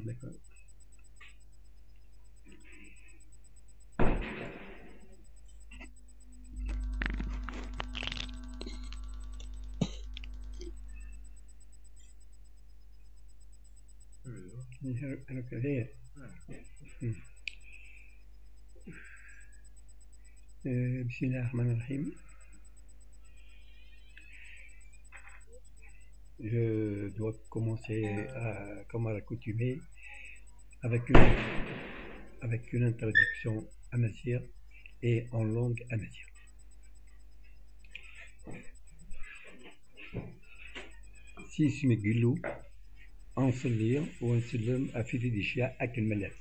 D'accord. Bismillahirrahmanirrahim. Je dois commencer, comme à l'accoutumée, avec une introduction amazigh et en langue amazigh. Si Smegilou, enseigner ou enseigner à Fidélicia à Kelmelet.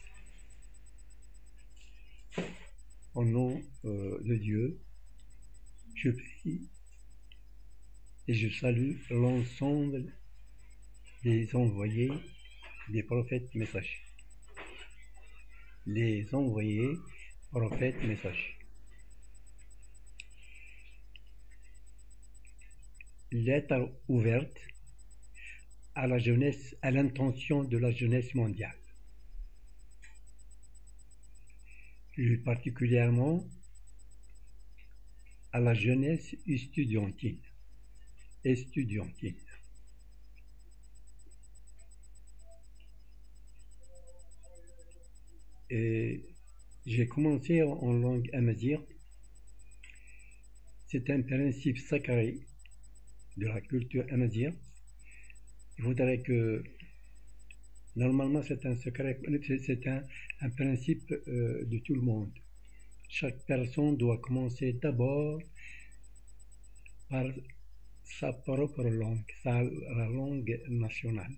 Au nom de Dieu, je prie et je salue l'ensemble des envoyés, des prophètes messagers. Les envoyés, prophètes messagers. Lettre ouverte à la jeunesse, à l'intention de la jeunesse mondiale. Plus particulièrement à la jeunesse estudiantine. Et j'ai commencé en langue amazigh. C'est un principe sacré de la culture amazigh. Il faudrait que, normalement, c'est un secret, c'est un principe de tout le monde. Chaque personne doit commencer d'abord par sa propre langue, la langue nationale.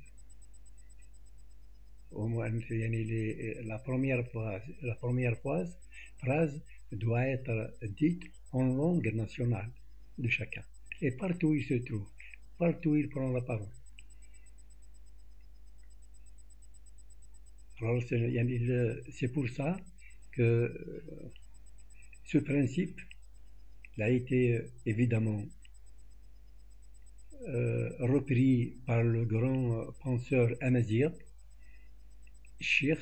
Au moins, la première phrase doit être dite en langue nationale de chacun. Et partout où il se trouve, partout où il prend la parole. Alors, c'est pour ça que ce principe a été évidemment repris par le grand penseur amazigh, Cheikh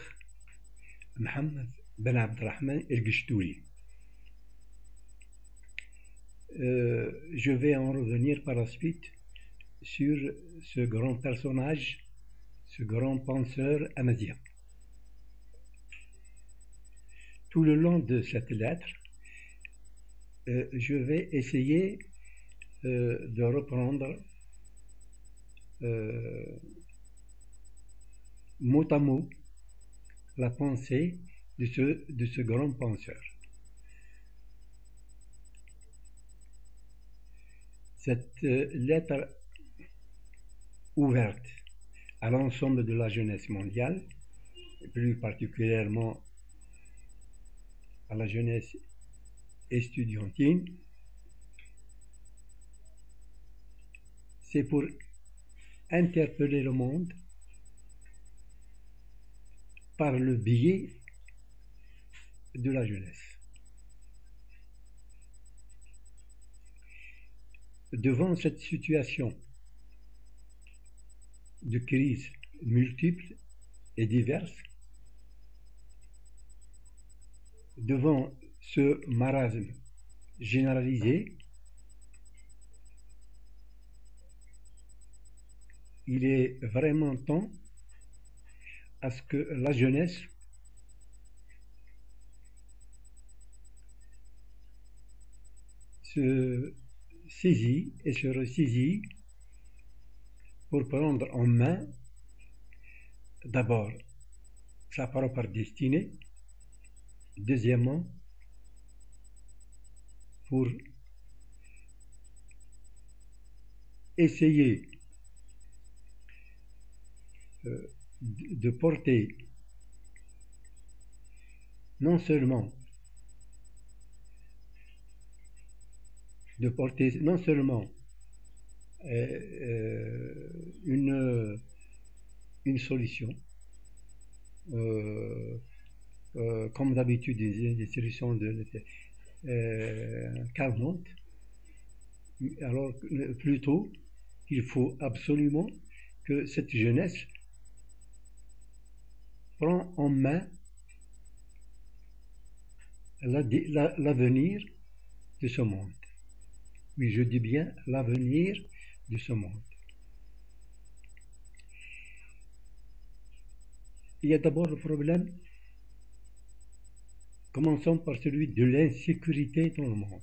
Mohammed Ben Abdelrahman El-Gishtouli. Je vais en revenir par la suite sur ce grand personnage, ce grand penseur amazigh. Tout le long de cette lettre, je vais essayer de reprendre mot à mot la pensée de ce grand penseur. Cette lettre ouverte à l'ensemble de la jeunesse mondiale, et plus particulièrement à la jeunesse estudiantine, c'est pour interpeller le monde par le biais de la jeunesse. Devant cette situation de crise multiples et diverses, devant ce marasme généralisé, il est vraiment temps à ce que la jeunesse se saisit et se ressaisit pour prendre en main d'abord sa propre destinée, deuxièmement pour essayer de porter non seulement une solution, comme d'habitude des solutions calmantes, alors plutôt il faut absolument que cette jeunesse en main l'avenir de ce monde. Oui, je dis bien l'avenir de ce monde. Il y a d'abord le problème, commençons par celui de l'insécurité dans le monde.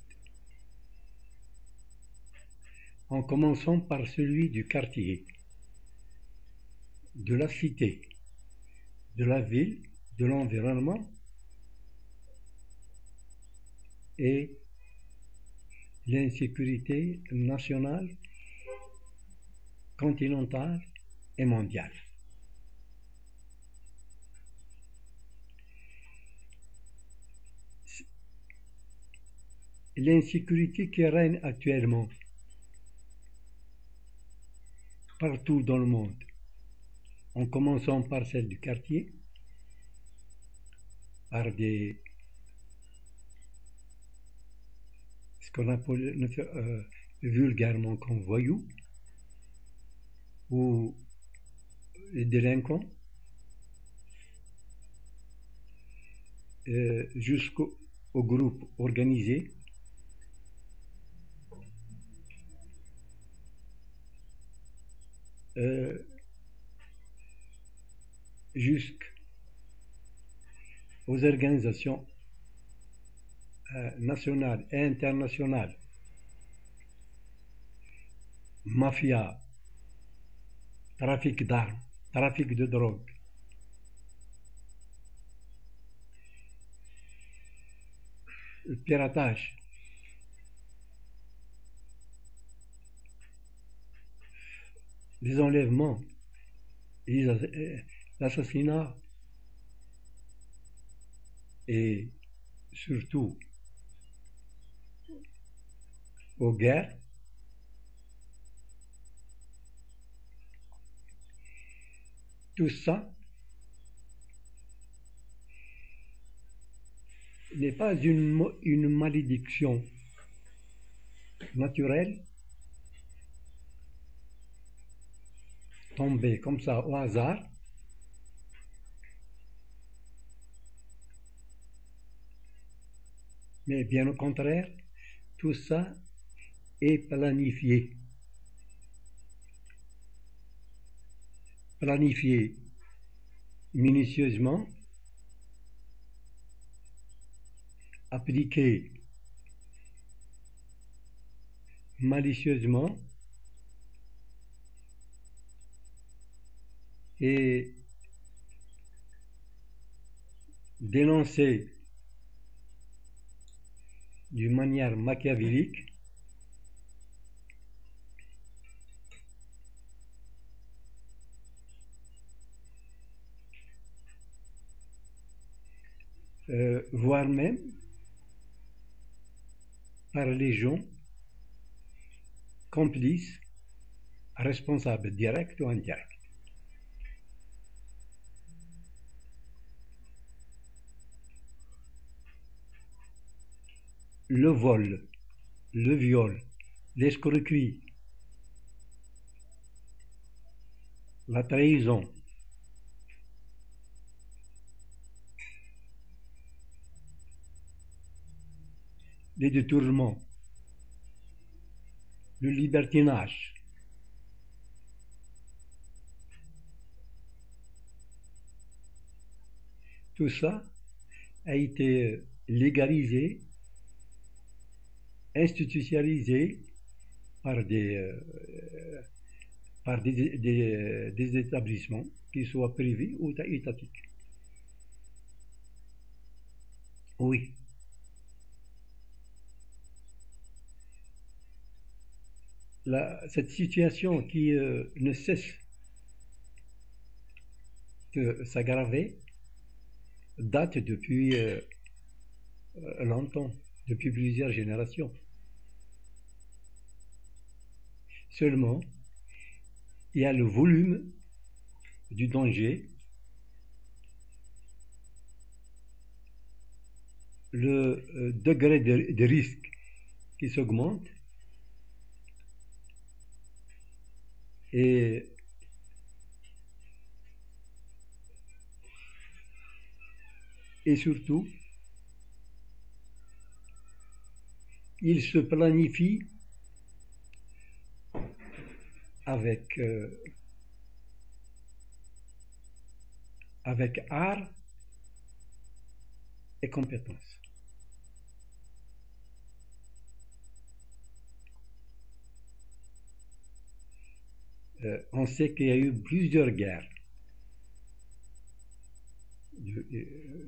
En commençant par celui du quartier, de la cité, de la ville, de l'environnement et l'insécurité nationale, continentale et mondiale. L'insécurité qui règne actuellement partout dans le monde, en commençant par celle du quartier, par ce qu'on appelle vulgairement comme voyous ou les délinquants, jusqu'au groupe organisé, jusqu'aux organisations nationales et internationales, mafia, trafic d'armes, trafic de drogue, le piratage, les enlèvements, l'assassinat et surtout aux guerres, tout ça n'est pas une malédiction naturelle tombée comme ça au hasard, mais bien au contraire, tout ça est planifié. Planifié minutieusement, appliqué malicieusement et dénoncé d'une manière machiavélique, voire même par les gens complices, responsables directs ou indirects. Le vol, le viol, l'escroquerie, la trahison, les détournements, le libertinage, tout ça a été légalisé, institutionnalisé par des établissements, qu'ils soient privés ou étatiques. Oui. Cette situation qui ne cesse de s'aggraver date depuis longtemps, depuis plusieurs générations. Seulement, il y a le volume du danger, le degré de risque qui s'augmente et Et surtout, il se planifie avec art et compétence. On sait qu'il y a eu plusieurs guerres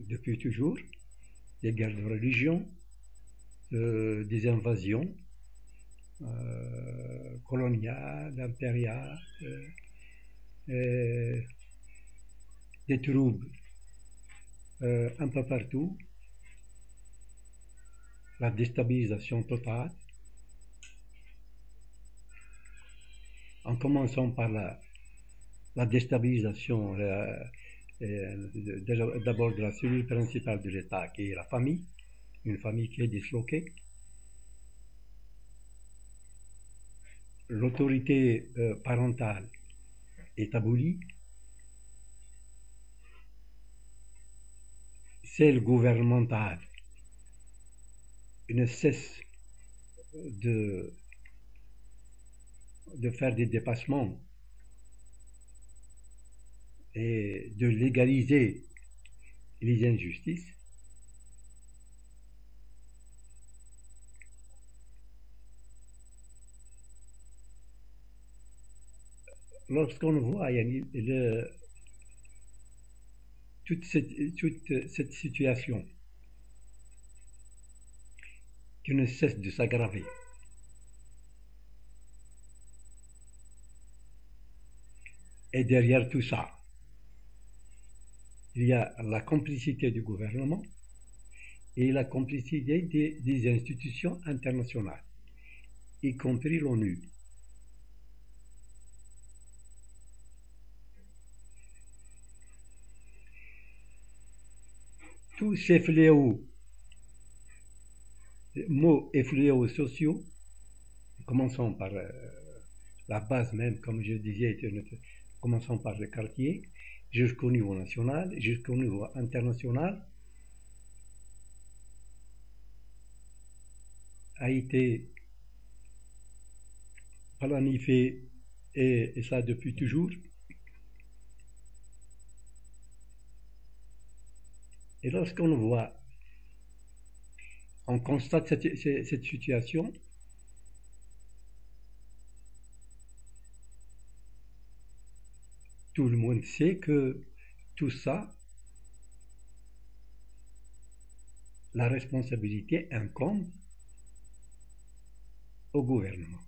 depuis toujours, des guerres de religion, des invasions coloniales, impériales, des troubles un peu partout, la déstabilisation totale, en commençant par la déstabilisation d'abord de la cellule principale de l'État, qui est la famille, une famille qui est disloquée. L'autorité parentale est abolie. Celle gouvernementale ne cesse de faire des dépassements et de légaliser les injustices. Lorsqu'on voit toute cette situation qui ne cesse de s'aggraver, et derrière tout ça, il y a la complicité du gouvernement et la complicité des institutions internationales, y compris l'ONU. Tous ces fléaux, mots et fléaux sociaux, commençons par la base même, comme je disais, commençons par le quartier, jusqu'au niveau national, jusqu'au niveau international, a été planifié, et ça depuis toujours. Et lorsqu'on voit, on constate cette situation, tout le monde sait que tout ça, la responsabilité incombe au gouvernement.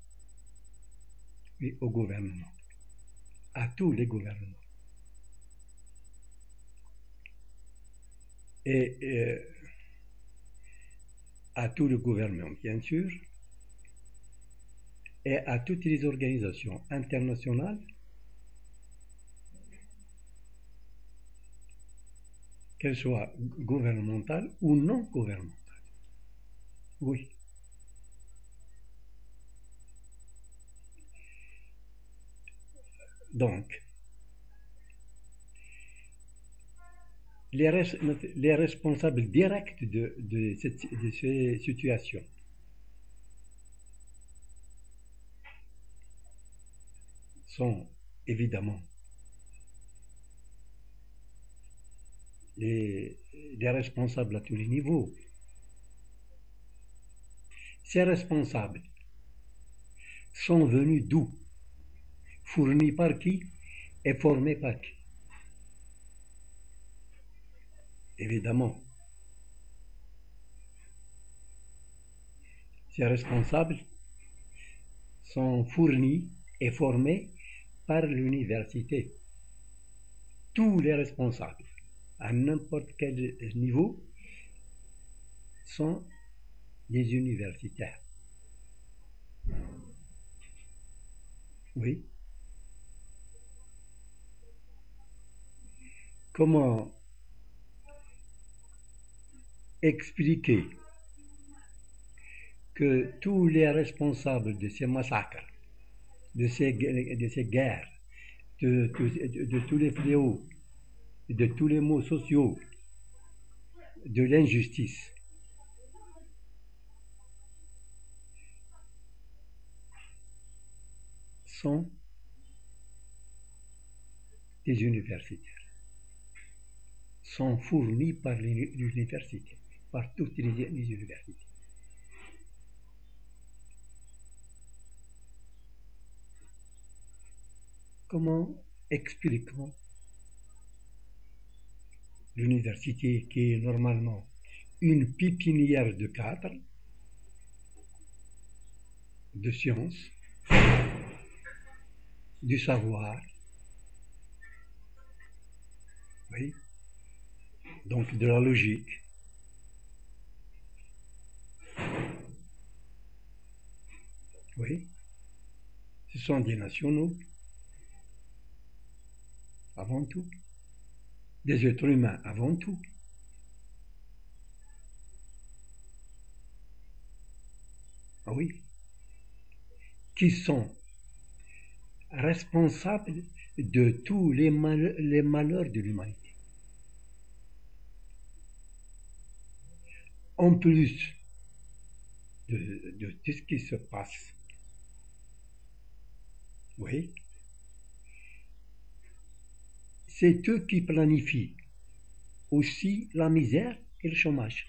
Oui, au gouvernement. À tous les gouvernements. Et à tout le gouvernement, bien sûr, et à toutes les organisations internationales, qu'elles soient gouvernementales ou non gouvernementales. Oui. Donc, les responsables directs de ces situations sont évidemment les responsables à tous les niveaux. Ces responsables sont venus d'où? Fournis par qui et formés par qui? Évidemment, ces responsables sont fournis et formés par l'université. Tous les responsables, à n'importe quel niveau, sont des universitaires. Oui. Comment expliquer que tous les responsables de ces massacres, de ces guerres, de tous les fléaux, de tous les maux sociaux de l'injustice. Sont des universitaires, sont fournis par l'université, par toutes les universités. Comment expliquons l'université qui est normalement une pépinière de cadres, de sciences, du savoir, oui, donc de la logique, oui, ce sont des nationaux, avant tout, des êtres humains avant tout. Ah oui, qui sont responsables de tous les malheurs de l'humanité. En plus de tout ce qui se passe, oui, c'est eux qui planifient aussi la misère et le chômage.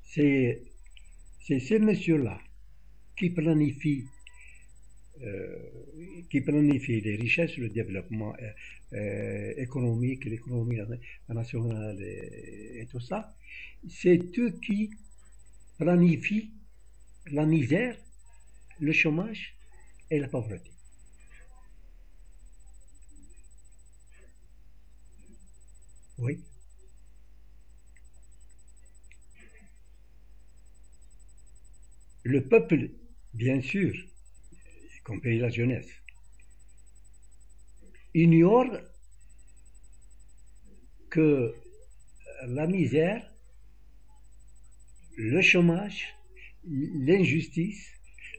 C'est ces messieurs-là qui planifient les richesses, le développement économique, l'économie nationale et tout ça. C'est eux qui planifient la misère, le chômage et la pauvreté. Oui. Le peuple, bien sûr, y compris la jeunesse, ignore que la misère, le chômage, l'injustice,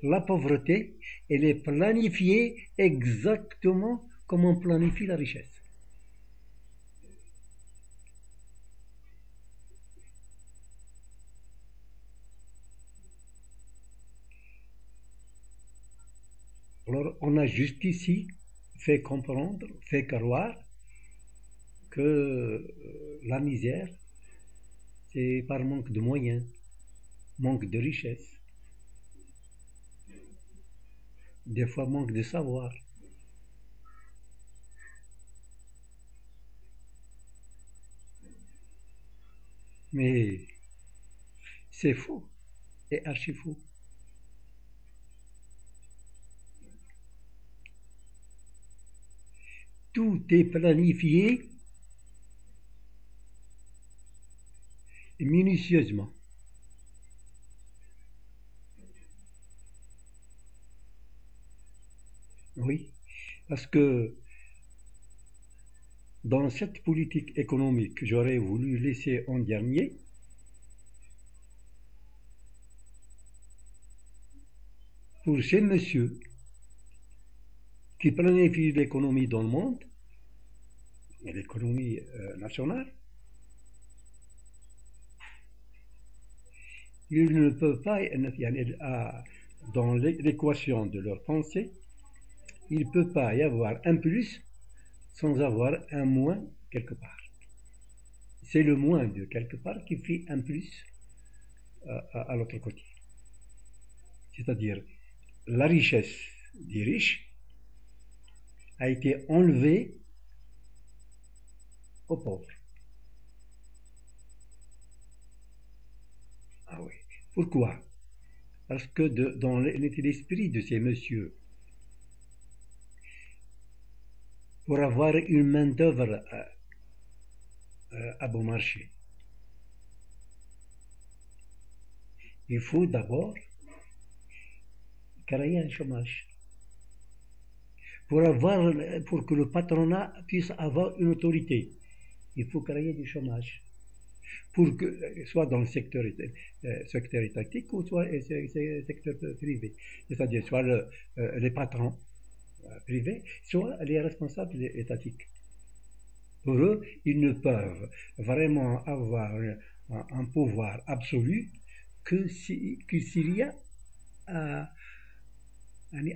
la pauvreté, elle est planifiée exactement comme on planifie la richesse. Alors, on a juste ici fait comprendre, fait croire que la misère, c'est par manque de moyens, manque de richesse, des fois manque de savoir. Mais c'est faux et archi faux. Tout est planifié minutieusement. Oui, parce que dans cette politique économique que j'aurais voulu laisser en dernier, pour ces messieurs qui planifient l'économie dans le monde, et l'économie nationale, ils ne peuvent pas, dans l'équation de leur pensée, il ne peut pas y avoir un plus sans avoir un moins quelque part. C'est le moins de quelque part qui fait un plus à l'autre côté. C'est-à-dire, la richesse des riches a été enlevée aux pauvres. Ah oui. Pourquoi? Parce que dans l'esprit de ces messieurs, pour avoir une main-d'œuvre à bon marché, il faut d'abord créer un chômage. Pour que le patronat puisse avoir une autorité, il faut créer du chômage. Pour que, soit dans le secteur étatique ou soit secteur privé. C'est-à-dire soit les patrons privés, soit les responsables étatiques. Pour eux, ils ne peuvent vraiment avoir un pouvoir absolu que s'il y a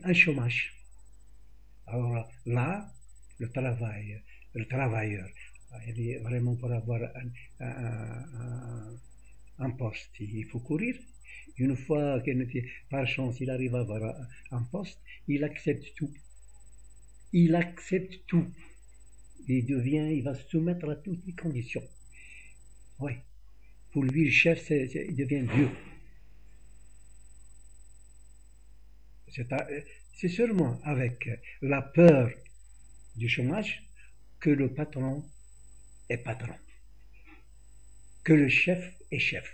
un chômage. Alors là, le travail, le travailleur, il est vraiment pour avoir un poste, il faut courir. Une fois que par chance il arrive à avoir un poste, il accepte tout. Il accepte tout. Il va se soumettre à toutes les conditions. Oui. Pour lui, le chef, il devient Dieu. C'est seulement avec la peur du chômage que le patron est patron, que le chef est chef.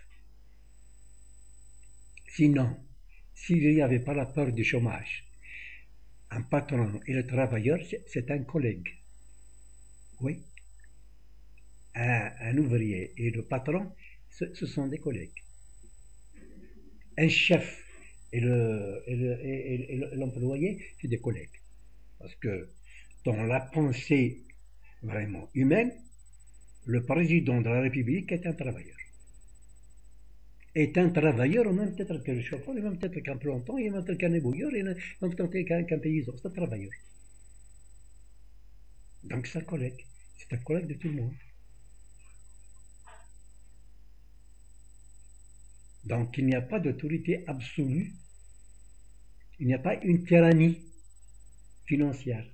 Sinon, s'il n'y avait pas la peur du chômage, un patron et le travailleur, c'est un collègue. Oui. Un ouvrier et le patron, ce sont des collègues. Un chef et l'employé, c'est des collègues. Parce que dans la pensée vraiment humaine, le président de la République est un travailleur. Est un travailleur au même titre que le chauffeur, au même titre qu'un planton, au même titre qu'un ébouilleur, et au même titre qu'un paysan. C'est un travailleur. Donc c'est un collègue. C'est un collègue de tout le monde. Donc il n'y a pas d'autorité absolue. Il n'y a pas une tyrannie financière.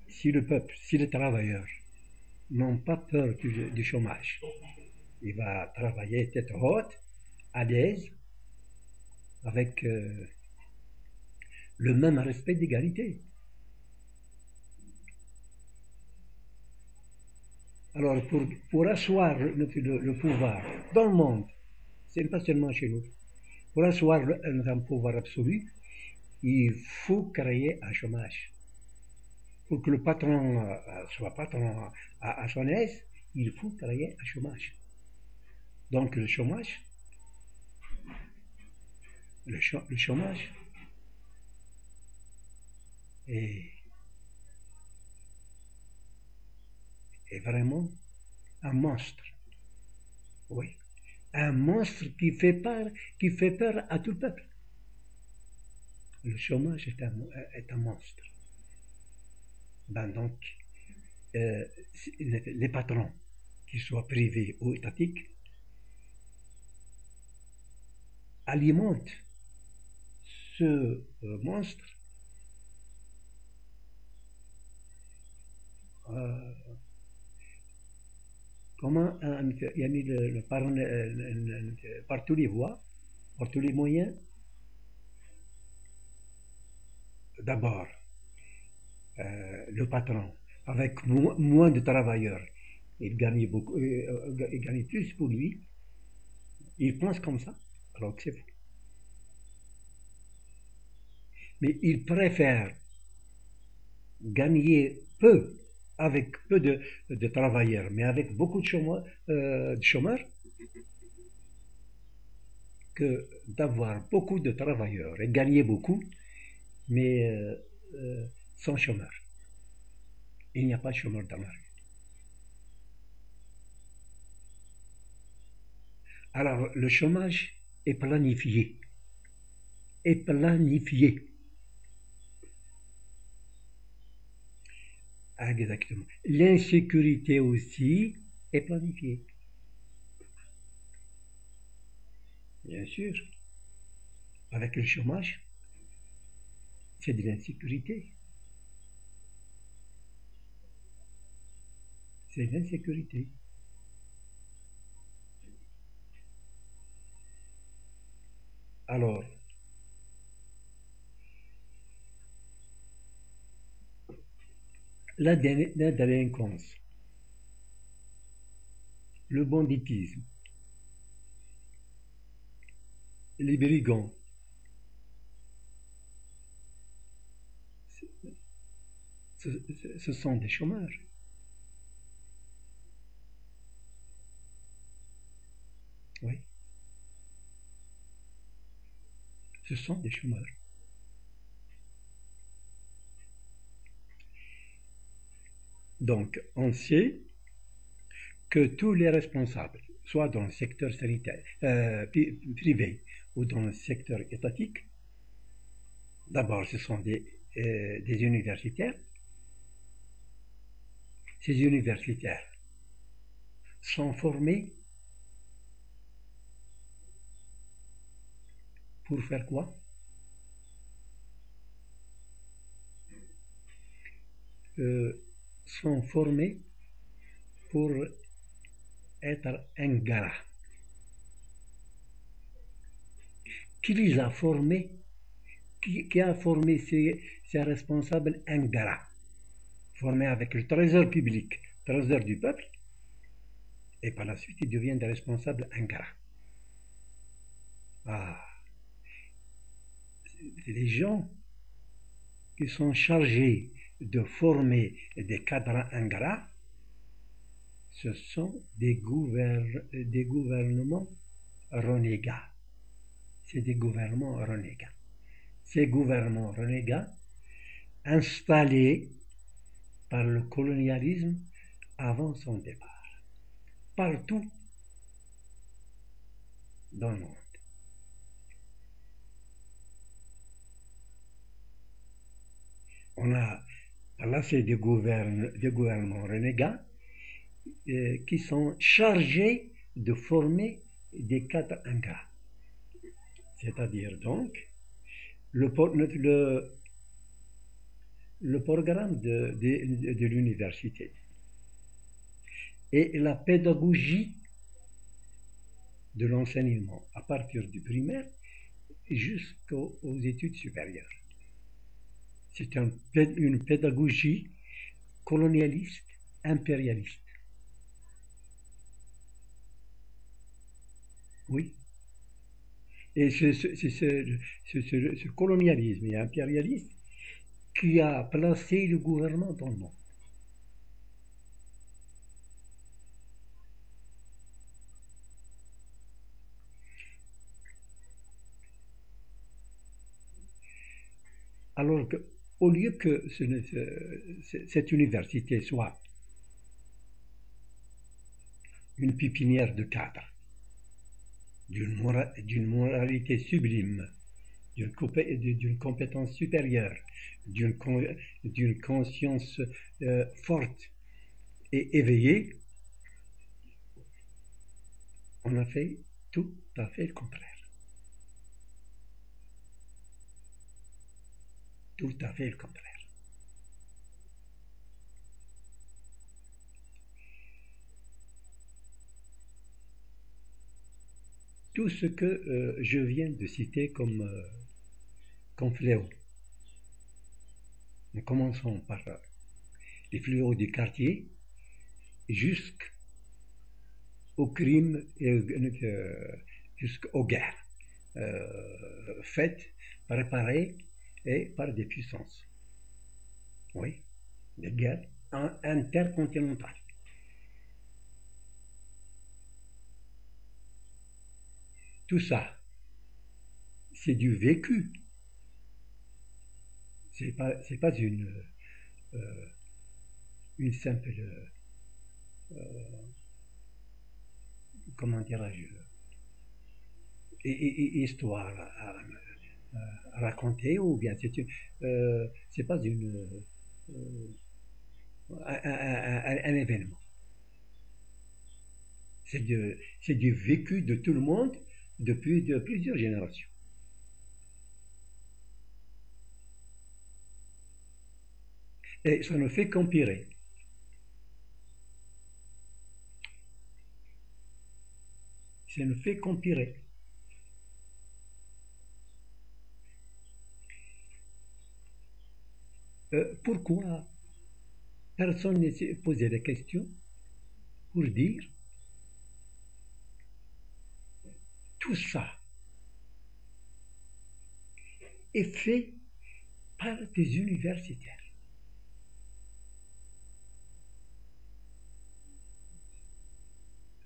Si le peuple, si les travailleurs n'ont pas peur du chômage, il va travailler tête haute, à l'aise, avec le même respect d'égalité. Alors, pour asseoir le pouvoir dans le monde, c'est pas seulement chez nous, pour asseoir un pouvoir absolu, il faut créer un chômage. Pour que le patron soit patron à son aise, il faut créer un chômage. Donc le chômage est, est vraiment un monstre. Oui. Un monstre qui fait peur à tout le peuple. Le chômage est un monstre. Ben donc, les patrons, qu'ils soient privés ou étatiques, alimentent ce monstre comment يعني par tous les voies, par tous les moyens. D'abord, le patron, avec moins de travailleurs, il gagne beaucoup, il gagne plus pour lui. Il pense comme ça, alors que c'est faux. Mais il préfère gagner peu avec peu de travailleurs, mais avec beaucoup de chômeurs, que d'avoir beaucoup de travailleurs et gagner beaucoup, mais sans chômeur. Il n'y a pas de chômeur dans la rue. Alors, le chômage est planifié. Est planifié. Exactement. L'insécurité aussi est planifiée. Bien sûr. Avec le chômage, c'est de l'insécurité. C'est de l'insécurité. Alors, la délinquance, le banditisme, les brigands, ce sont des chômeurs. Oui. Ce sont des chômeurs. Donc, on sait que tous les responsables, soit dans le secteur sanitaire, privé ou dans le secteur étatique, d'abord ce sont des universitaires. Ces universitaires sont formés pour faire quoi? Sont formés pour être ingrats. Qui les a formés? Qui a formé ces responsables ingrats? Formés avec le trésor public, trésor du peuple, et par la suite ils deviennent des responsables ingrats. Ah, les gens qui sont chargés de former des cadres ingrats, ce sont des gouvernements renégats. C'est des gouvernements renégats. Ces gouvernements renégats, installés par le colonialisme avant son départ, partout dans le monde. On a, là, c'est des gouvernements renégats qui sont chargés de former des cadres ingrats. C'est-à-dire donc, le programme de l'université et la pédagogie de l'enseignement à partir du primaire jusqu'aux études supérieures. C'est une pédagogie colonialiste, impérialiste. Oui. Et c'est ce colonialisme et impérialisme qui a placé le gouvernement dans le monde. Alors qu'au lieu que cette université soit une pépinière de cadres, d'une moralité sublime, d'une compétence supérieure, d'une conscience forte et éveillée, on a fait tout à fait le contraire. Tout à fait le contraire. Tout ce que je viens de citer comme fléau, en commençant par les fléaux du quartier jusqu'aux crimes et jusqu'aux guerres faites, préparées et par des puissances. Oui, des guerres intercontinentales. Tout ça, c'est du vécu. C'est pas une simple, comment dirais-je, histoire à raconter, ou bien c'est pas un événement. C'est du vécu de tout le monde depuis plusieurs générations. Et ça ne fait qu'empirer. Ça ne fait qu'empirer. Pourquoi personne ne s'est posé la question pour dire tout ça est fait par des universitaires?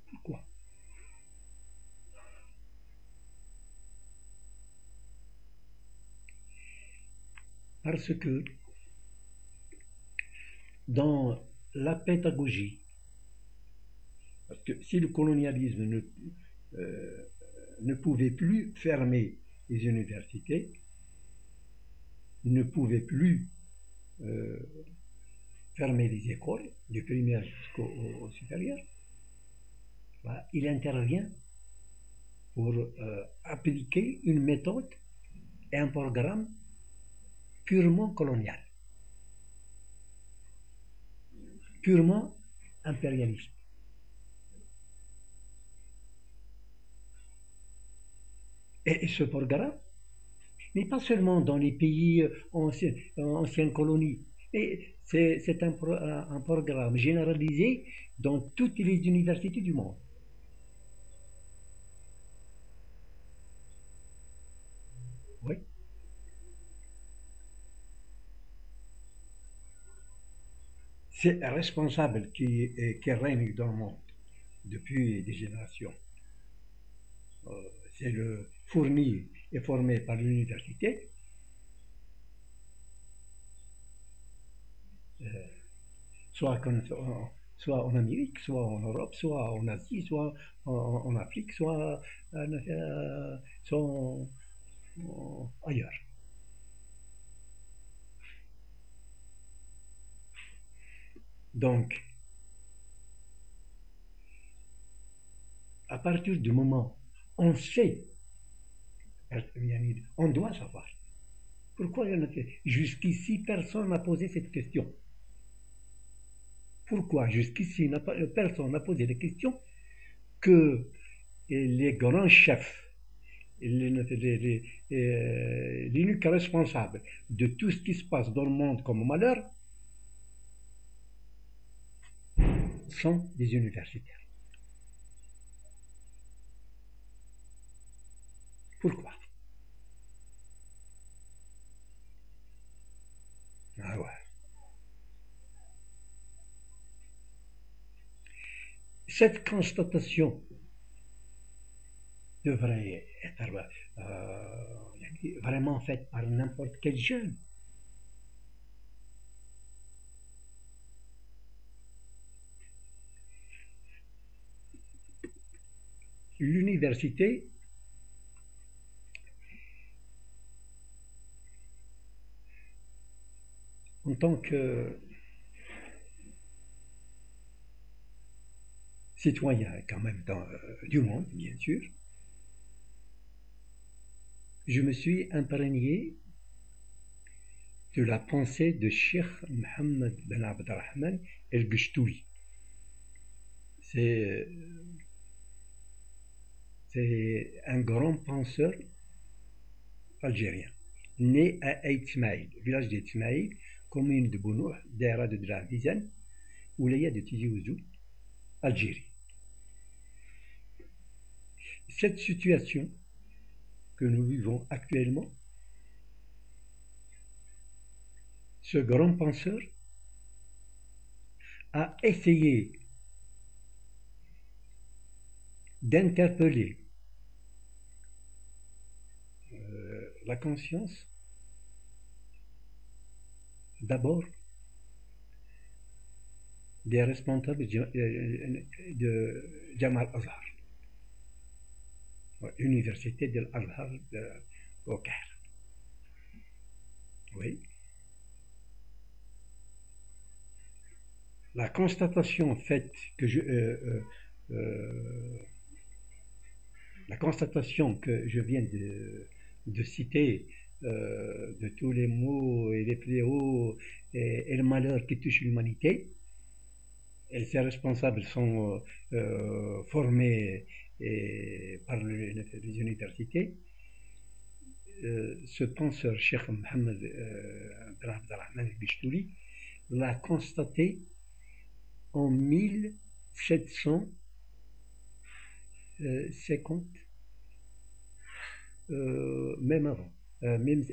Pourquoi? Parce que dans la pédagogie. Parce que si le colonialisme ne pouvait plus fermer les universités, ne pouvait plus euh, fermer les écoles, du primaire jusqu'au supérieur, bah, il intervient pour appliquer une méthode et un programme purement colonial, purement impérialiste. Et ce programme n'est pas seulement dans les pays anciennes colonies, mais c'est un programme généralisé dans toutes les universités du monde. Oui. C'est un responsable qui règne dans le monde depuis des générations. C'est le fourni et formé par l'université, soit, soit en Amérique, soit en Europe, soit en Asie, soit en Afrique, soit ailleurs. Donc, à partir du moment où on sait, on doit savoir. Pourquoi jusqu'ici personne n'a posé cette question? Pourquoi jusqu'ici personne n'a posé la question que les grands chefs, l'unique responsable de tout ce qui se passe dans le monde comme malheur sont des universitaires? Pourquoi? Ah ouais. Cette constatation devrait être vraiment faite par n'importe quel jeune. L'université en tant que citoyen quand même du monde, bien sûr, je me suis imprégné de la pensée de Cheikh Mohammed Ben Abdelrahman El-Gshtouli. C'est un grand penseur algérien, né à Aït-Smaïl, village d'Aït-Smaïl, commune de Bounou, daïra de Drahvizan, wilaya de Tizi Ouzou, Algérie. Cette situation que nous vivons actuellement, ce grand penseur a essayé d'interpeller la conscience d'abord des responsables de Jamal Azhar, l'université de l'Azhar au Caire. Oui. La constatation faite la constatation que je viens de citer de tous les maux et les fléaux et le malheur qui touchent l'humanité, et ces responsables sont formés par les universités. Ce penseur, Cheikh Mohammed Ben Abdelrahman El-Gshtouli, l'a constaté en 1750, même avant, même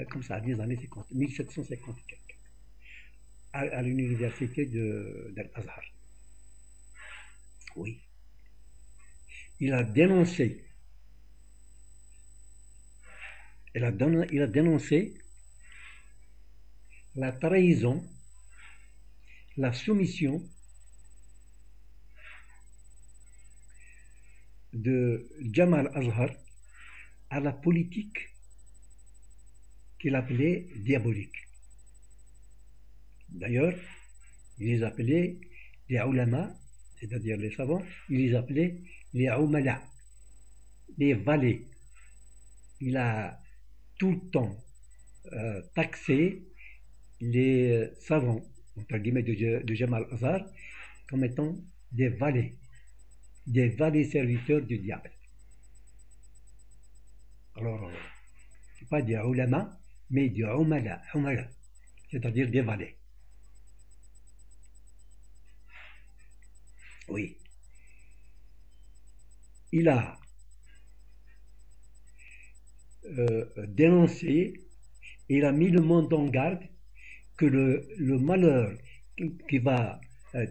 comme ça, les années 50, 1750 à l'université d'Al-Azhar. Oui. Il a dénoncé, il a dénoncé la trahison la soumission de Jamal Azhar à la politique qu'il appelait diabolique. D'ailleurs, il les appelait les ulama, c'est-à-dire les savants, il les appelait les umala, les valets. Il a tout le temps taxé les savants, entre guillemets, de Jamal Azhar, comme étant des valets serviteurs du diable. Alors, c'est pas des ulama, mais des umala, c'est-à-dire des valets. Oui. Il a dénoncé, il a mis le monde en garde que le malheur qui va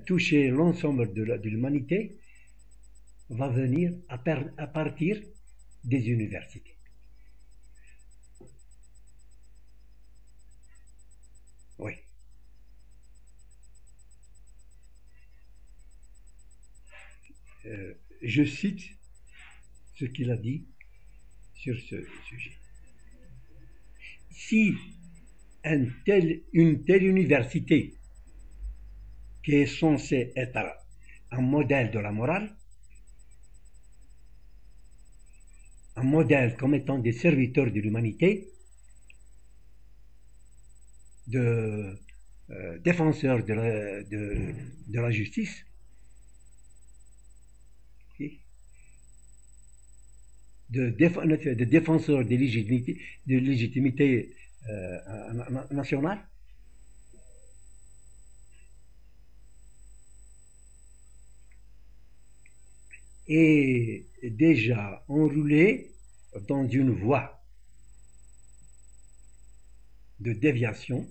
toucher l'ensemble de l'humanité va venir à partir des universités. Oui. Je cite ce qu'il a dit sur ce sujet. Si une telle université qui est censée être un modèle de la morale, un modèle comme étant des serviteurs de l'humanité, de défenseurs de la justice, de défenseurs de légitimité nationale, est déjà enroulé dans une voie de déviation,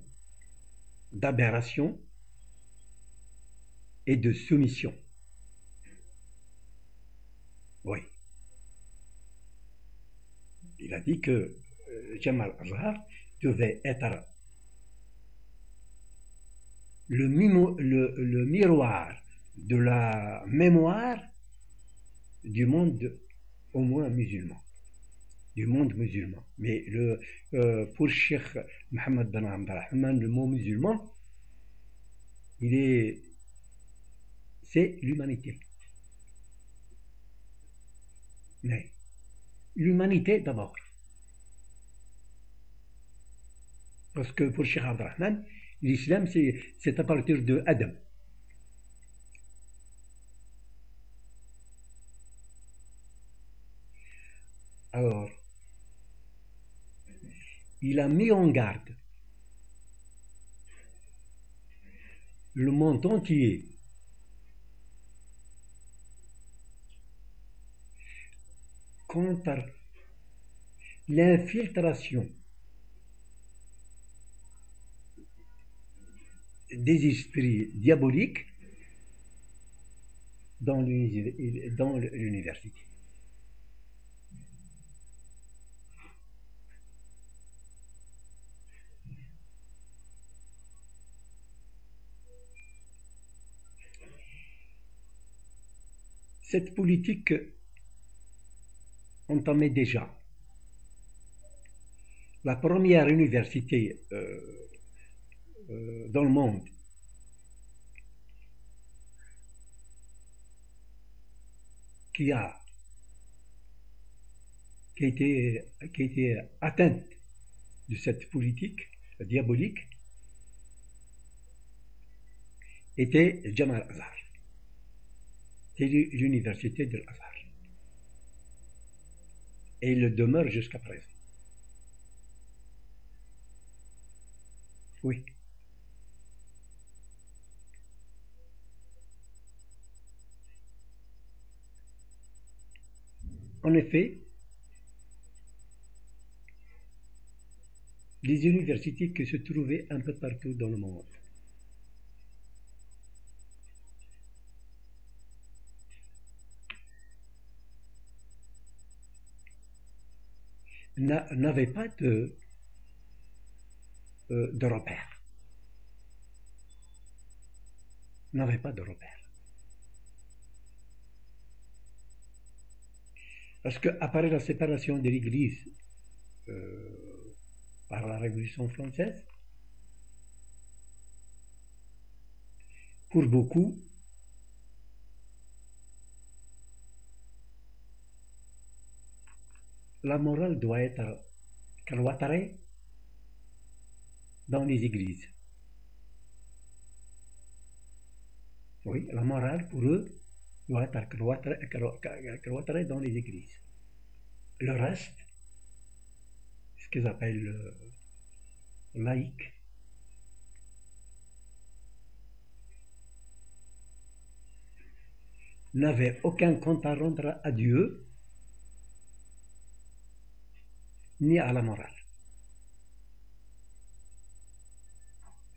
d'aberration et de soumission. Oui. Il a dit que Jamal Azhar devait être le miroir de la mémoire du monde au moins musulman. Du monde musulman. Mais pour Cheikh Mohammed Ben Abdelrahman, le mot musulman, c'est l'humanité. Mais l'humanité d'abord. Parce que pour Cheikh Abdelrahman, l'islam c'est à partir de Adam. Alors, il a mis en garde le monde entier contre l'infiltration des esprits diaboliques dans l'université. Cette politique entamait déjà la première université dans le monde qui a été atteinte de cette politique diabolique était Jamal Azhar. C'est l'université de l'Azhar. Et il le demeure jusqu'à présent. Oui. En effet, les universités qui se trouvaient un peu partout dans le monde n'avaient pas de repères. n'avait pas de repère. Parce qu'après la séparation de l'Église par la Révolution française, pour beaucoup, la morale doit être cloîtrée dans les églises. Oui, la morale pour eux doit être cloîtrée dans les églises. Le reste, ce qu'ils appellent laïque, n'avait aucun compte à rendre à Dieu ni à la morale.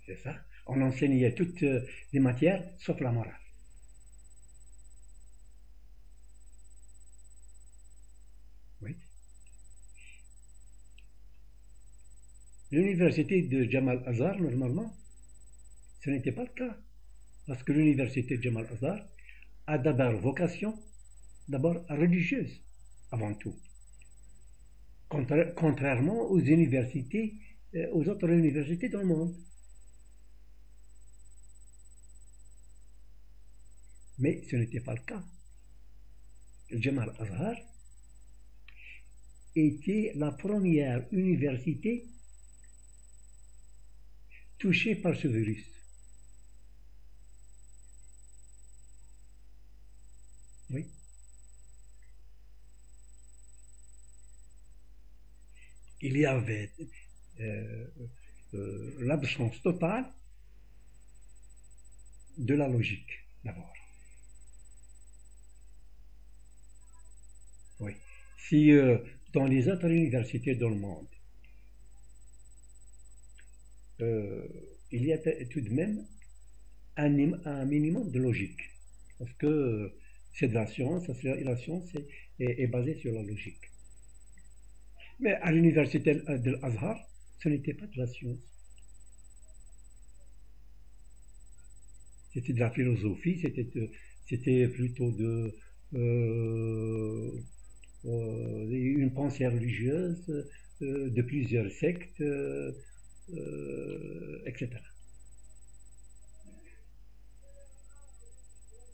C'est ça. On enseignait toutes les matières sauf la morale. Oui. L'université de Jamal Azhar, normalement, ce n'était pas le cas. Parce que l'université de Jamal Azhar a d'abord vocation, d'abord religieuse, avant tout. Contrairement aux universités, aux autres universités dans le monde. Mais ce n'était pas le cas. Jamal Azhar était la première université touchée par ce virus. Oui. Il y avait l'absence totale de la logique, d'abord. Oui. Si dans les autres universités dans le monde, il y a tout de même un minimum de logique. Parce que c'est de la science, et la science est basée sur la logique. Mais à l'université de l'Azhar, ce n'était pas de la science. C'était de la philosophie, c'était plutôt une pensée religieuse de plusieurs sectes, etc.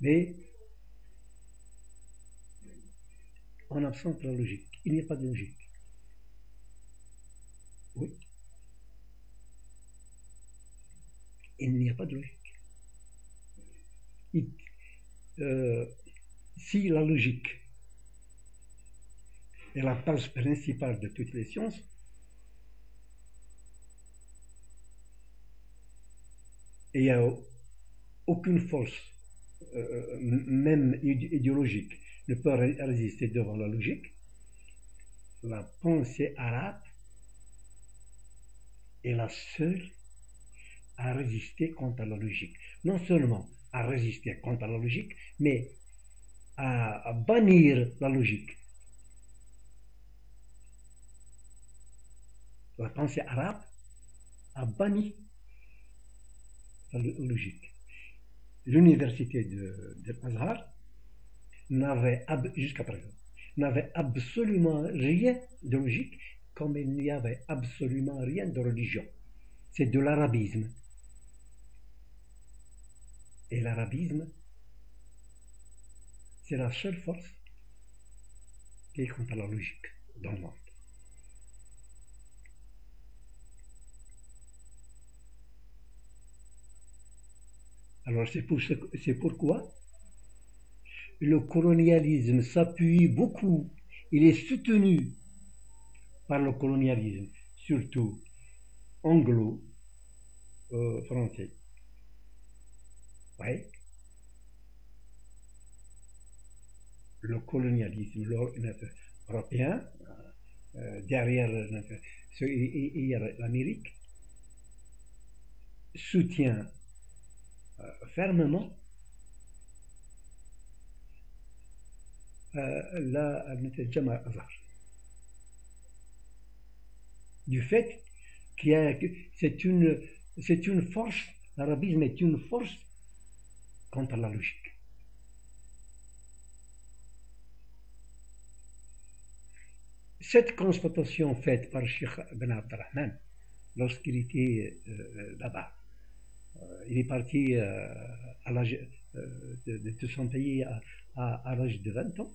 Mais en absence de la logique, il n'y a pas de logique. Oui. Il n'y a pas de logique. Si la logique est la base principale de toutes les sciences, et il n'y a aucune force, même idéologique, ne peut résister devant la logique, la pensée arabe est la seule à résister contre la logique. Non seulement à résister contre la logique, mais à bannir la logique. La pensée arabe a banni la logique. L'université de Azhar n'avait, jusqu'à présent, n'avait absolument rien de logique, comme il n'y avait absolument rien de religion. C'est de l'arabisme. Et l'arabisme, c'est la seule force qui est contre la logique dans le monde. Alors c'est pourquoi le colonialisme s'appuie beaucoup, il est soutenu par le colonialisme, surtout anglo-français. Ouais. Le colonialisme européen, derrière l'Amérique, soutient fermement la Jamal Azhar. Du fait que c'est une force, l'arabisme est une force contre la logique. Cette constatation faite par Cheikh Ben Abdelrahman lorsqu'il était là-bas, il est parti à l'âge de son pays à l'âge de 20 ans,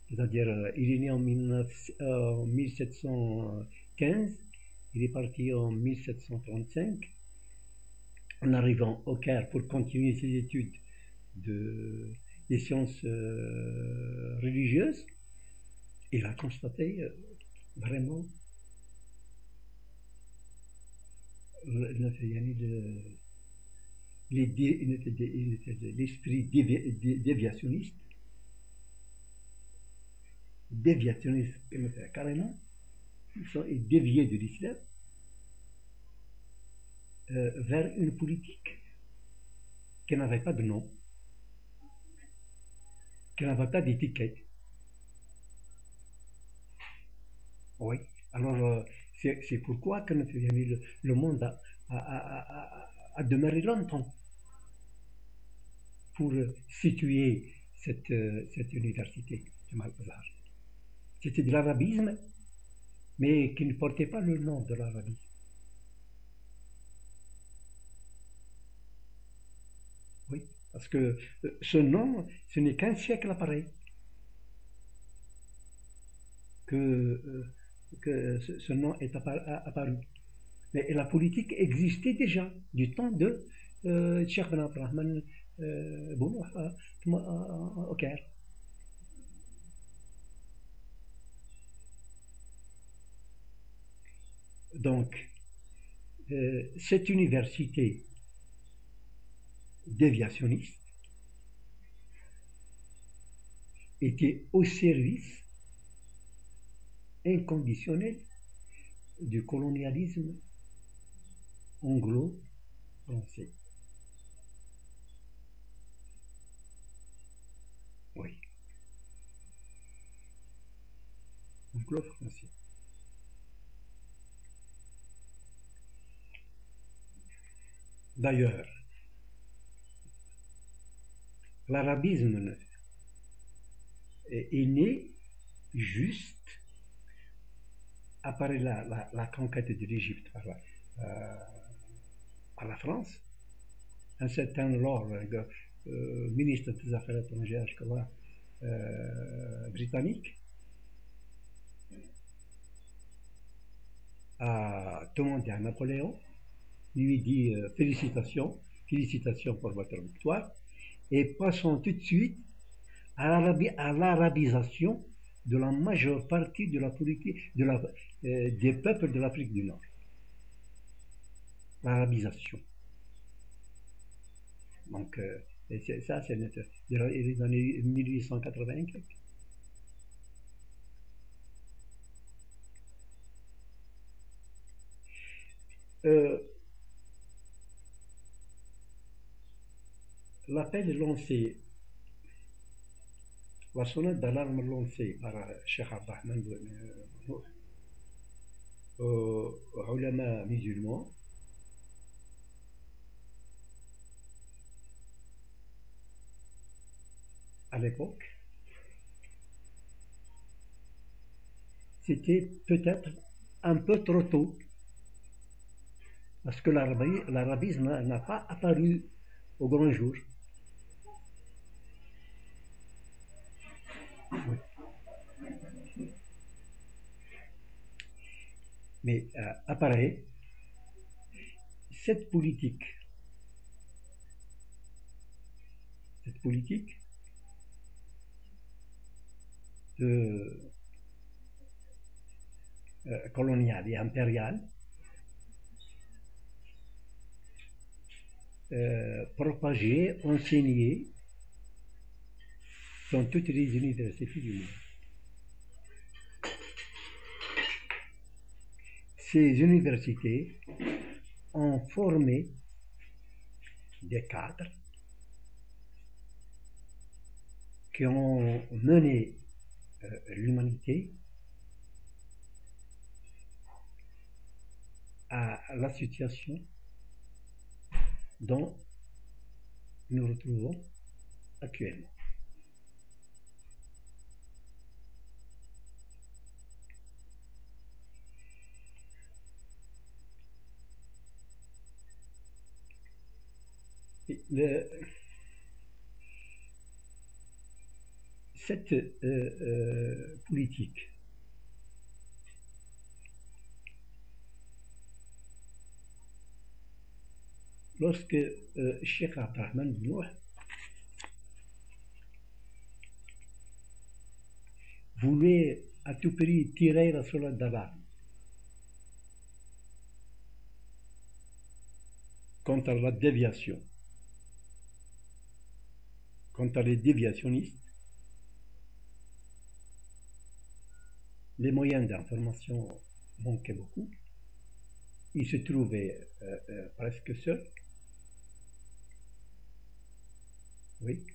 c'est-à-dire il est né en 1715, il est parti en 1735, en arrivant au Caire pour continuer ses études des sciences religieuses. Il a constaté vraiment l'esprit déviationniste carrément. Ils sont déviés de l'islam vers une politique qui n'avait pas de nom, qui n'avait pas d'étiquette. Oui, alors c'est pourquoi que le monde a demeuré longtemps pour situer cette université de Al-Azhar. C'était de l'arabisme, mais qui ne portait pas le nom de l'arabisme. Oui, parce que ce nom, ce n'est qu'un siècle après que ce nom est apparu. Mais la politique existait déjà du temps de Cheikh Ben Abdelrahman au Caire. Donc, cette université déviationniste était au service inconditionnel du colonialisme anglo-français. Oui. Anglo-français. D'ailleurs, l'arabisme est né juste après la conquête de l'Égypte par la France. Un certain Lord, ministre des Affaires étrangères, je crois, britannique, a demandé à Napoléon, lui dit félicitations pour votre victoire, et passons tout de suite à l'arabisation de la majeure partie de la politique des peuples de l'Afrique du Nord. L'arabisation. Donc, ça, c'est les années 1880. L'appel lancé, la sonnette d'alarme lancée par Cheikh Abdelrahman aux ulama musulmans à l'époque, c'était peut-être un peu trop tôt, parce que l'arabisme n'a pas apparu au grand jour. Oui. Mais apparaît cette politique coloniale et impériale propagée, enseignée dans toutes les universités du monde. Ces universités ont formé des cadres qui ont mené l'humanité à la situation dont nous retrouvons actuellement. Cette politique lorsque Cheikh Abdurrahman bin Nouh voulait à tout prix tirer la sonnette d'alarme contre la déviation, contre les déviationnistes, les moyens d'information manquaient beaucoup. Il se trouvait presque seul. Oui.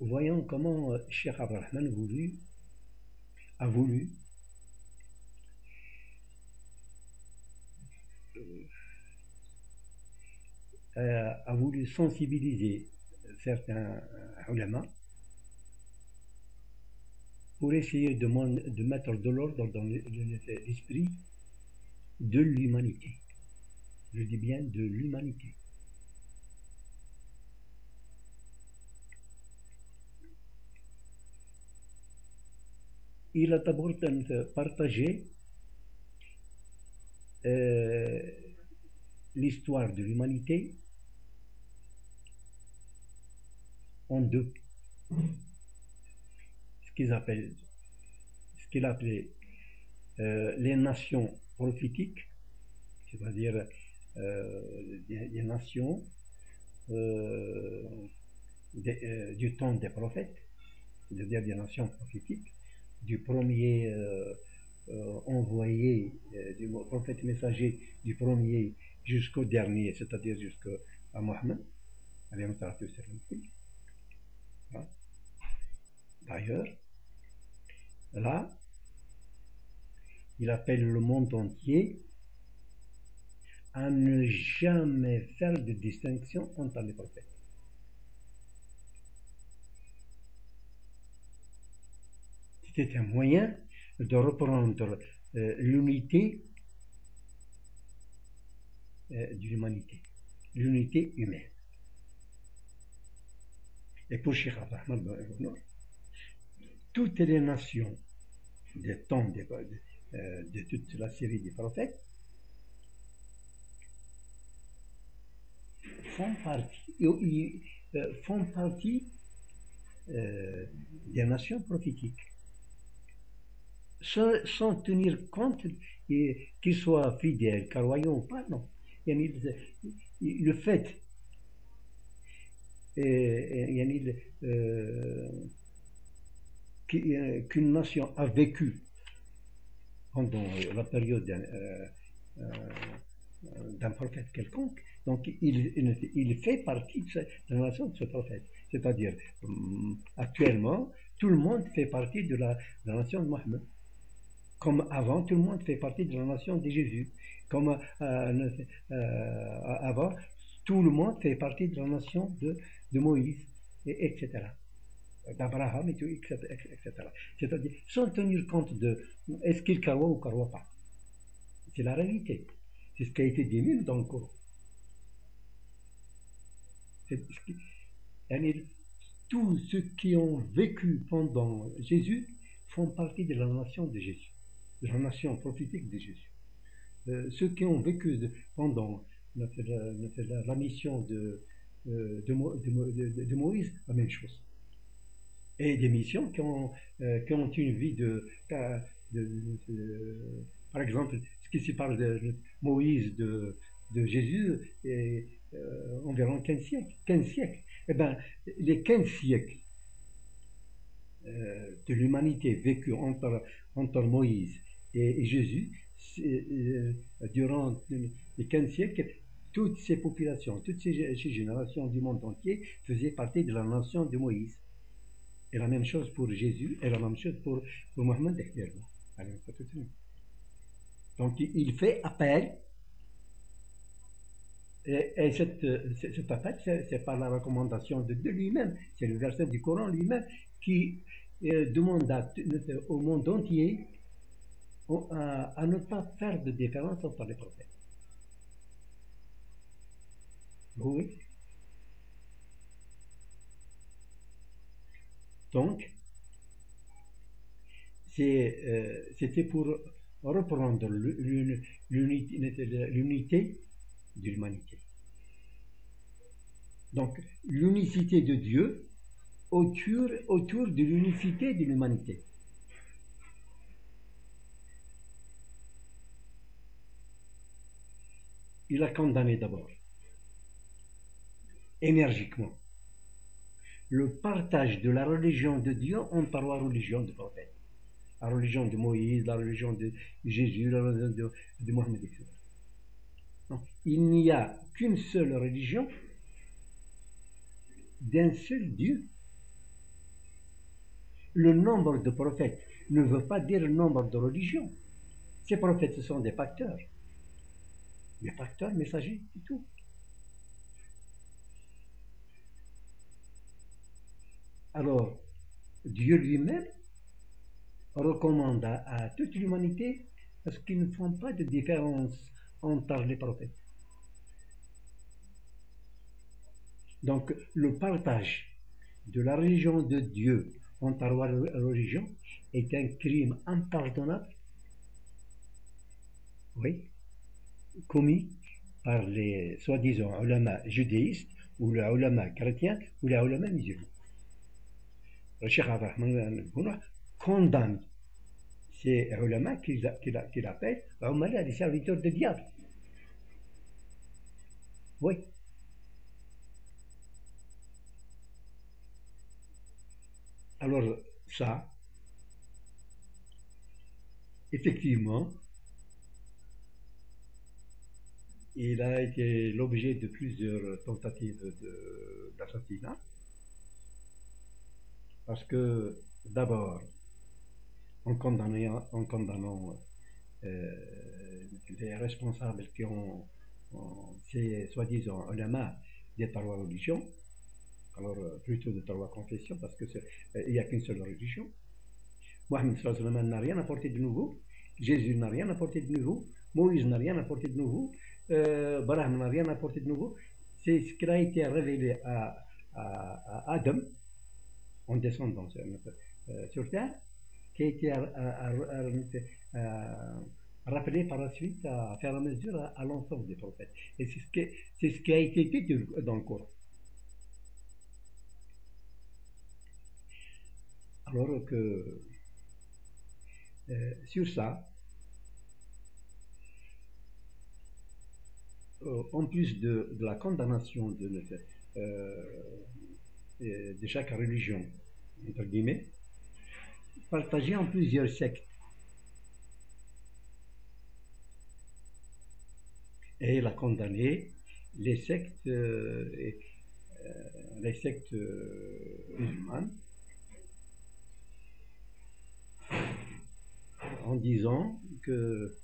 Voyons comment Cheikh Abdurrahman a voulu sensibiliser certains ulama pour essayer de mettre de l'ordre dans l'esprit de l'humanité. Je dis bien de l'humanité. Il a d'abord partagé l'histoire de l'humanité en deux. Ce qu'il appelait les nations prophétiques, c'est-à-dire des nations du temps des prophètes, c'est-à-dire des nations prophétiques, du premier envoyé, du prophète messager, du premier jusqu'au dernier, c'est-à-dire jusqu'à Mohammed. D'ailleurs, là, il appelle le monde entier à ne jamais faire de distinction entre les prophètes. C'était un moyen de reprendre l'unité de l'humanité, l'unité humaine. Et pour Cheikh Abdurrahman, toutes les nations des temps de toute la série des prophètes font partie des nations prophétiques, sans tenir compte qu'ils soient fidèles, croyants ou pas, non. Le fait qu'une nation a vécu pendant la période d'un prophète quelconque, donc il fait partie de la nation de ce prophète. C'est-à-dire, actuellement, tout le monde fait partie de la nation de Mohammed. Comme avant, tout le monde fait partie de la nation de Jésus. Comme avant, tout le monde fait partie de la nation de Moïse, etc. D'Abraham, etc. C'est-à-dire, sans tenir compte de est-ce qu'il croit ou ne croit pas. C'est la réalité. C'est ce qui a été dit même dans le Coran. Tous ceux qui ont vécu pendant Jésus font partie de la nation de Jésus, de la nation prophétique de Jésus. Ceux qui ont vécu pendant la mission de Moïse, la même chose. Et des missions qui ont une vie par exemple, ce qui se parle de Moïse, de Jésus, est environ 15 siècles. Eh bien, les 15 siècles de l'humanité vécue entre Moïse et Jésus, durant les 15 siècles, toutes ces populations, toutes ces générations du monde entier faisaient partie de la nation de Moïse. Et la même chose pour Jésus, et la même chose pour Mohammed actuellement. Donc il fait appel, et cet appel, c'est par la recommandation de lui-même, c'est le verset du Coran lui-même qui demande au monde entier à ne pas faire de différence entre les prophètes. Oui. Donc, c'était pour reprendre l'unité de l'humanité. Donc, l'unicité de Dieu autour de l'unicité de l'humanité. Il a condamné d'abord, énergiquement, le partage de la religion de Dieu en trois religions de prophètes. La religion de Moïse, la religion de Jésus, la religion de Mohammed, etc. Non, il n'y a qu'une seule religion d'un seul Dieu. Le nombre de prophètes ne veut pas dire le nombre de religions. Ces prophètes, ce sont des facteurs. Des facteurs messagers, c'est tout. Alors, Dieu lui-même recommande à toute l'humanité parce qu'ils ne font pas de différence entre les prophètes. Donc, le partage de la religion de Dieu entre trois religions est un crime impardonnable, oui, commis par les soi-disant ulama judéistes ou les ulama chrétiens ou les ulama musulmans. Le Cheikh Abdurrahman condamne ces ulama qu'il appelle les serviteurs de diable. Oui. Alors ça, effectivement, il a été l'objet de plusieurs tentatives d'assassinat. Parce que d'abord, en condamnant les responsables qui ont ces soi-disant ulama des trois religions, alors plutôt de trois confessions, parce qu'il n'y a qu'une seule religion. Mohammed n'a rien apporté de nouveau, Jésus n'a rien apporté de nouveau, Moïse n'a rien apporté de nouveau, Abraham n'a rien apporté de nouveau. C'est ce qui a été révélé à Adam en descendant sur terre, qui a été rappelé par la suite à faire la mesure à l'ensemble des prophètes. Et c'est ce qui a été dit dans le Coran. Alors que sur ça, en plus de la condamnation de chaque religion, entre guillemets, partagée en plusieurs sectes. Et il a condamné les sectes musulmanes en disant que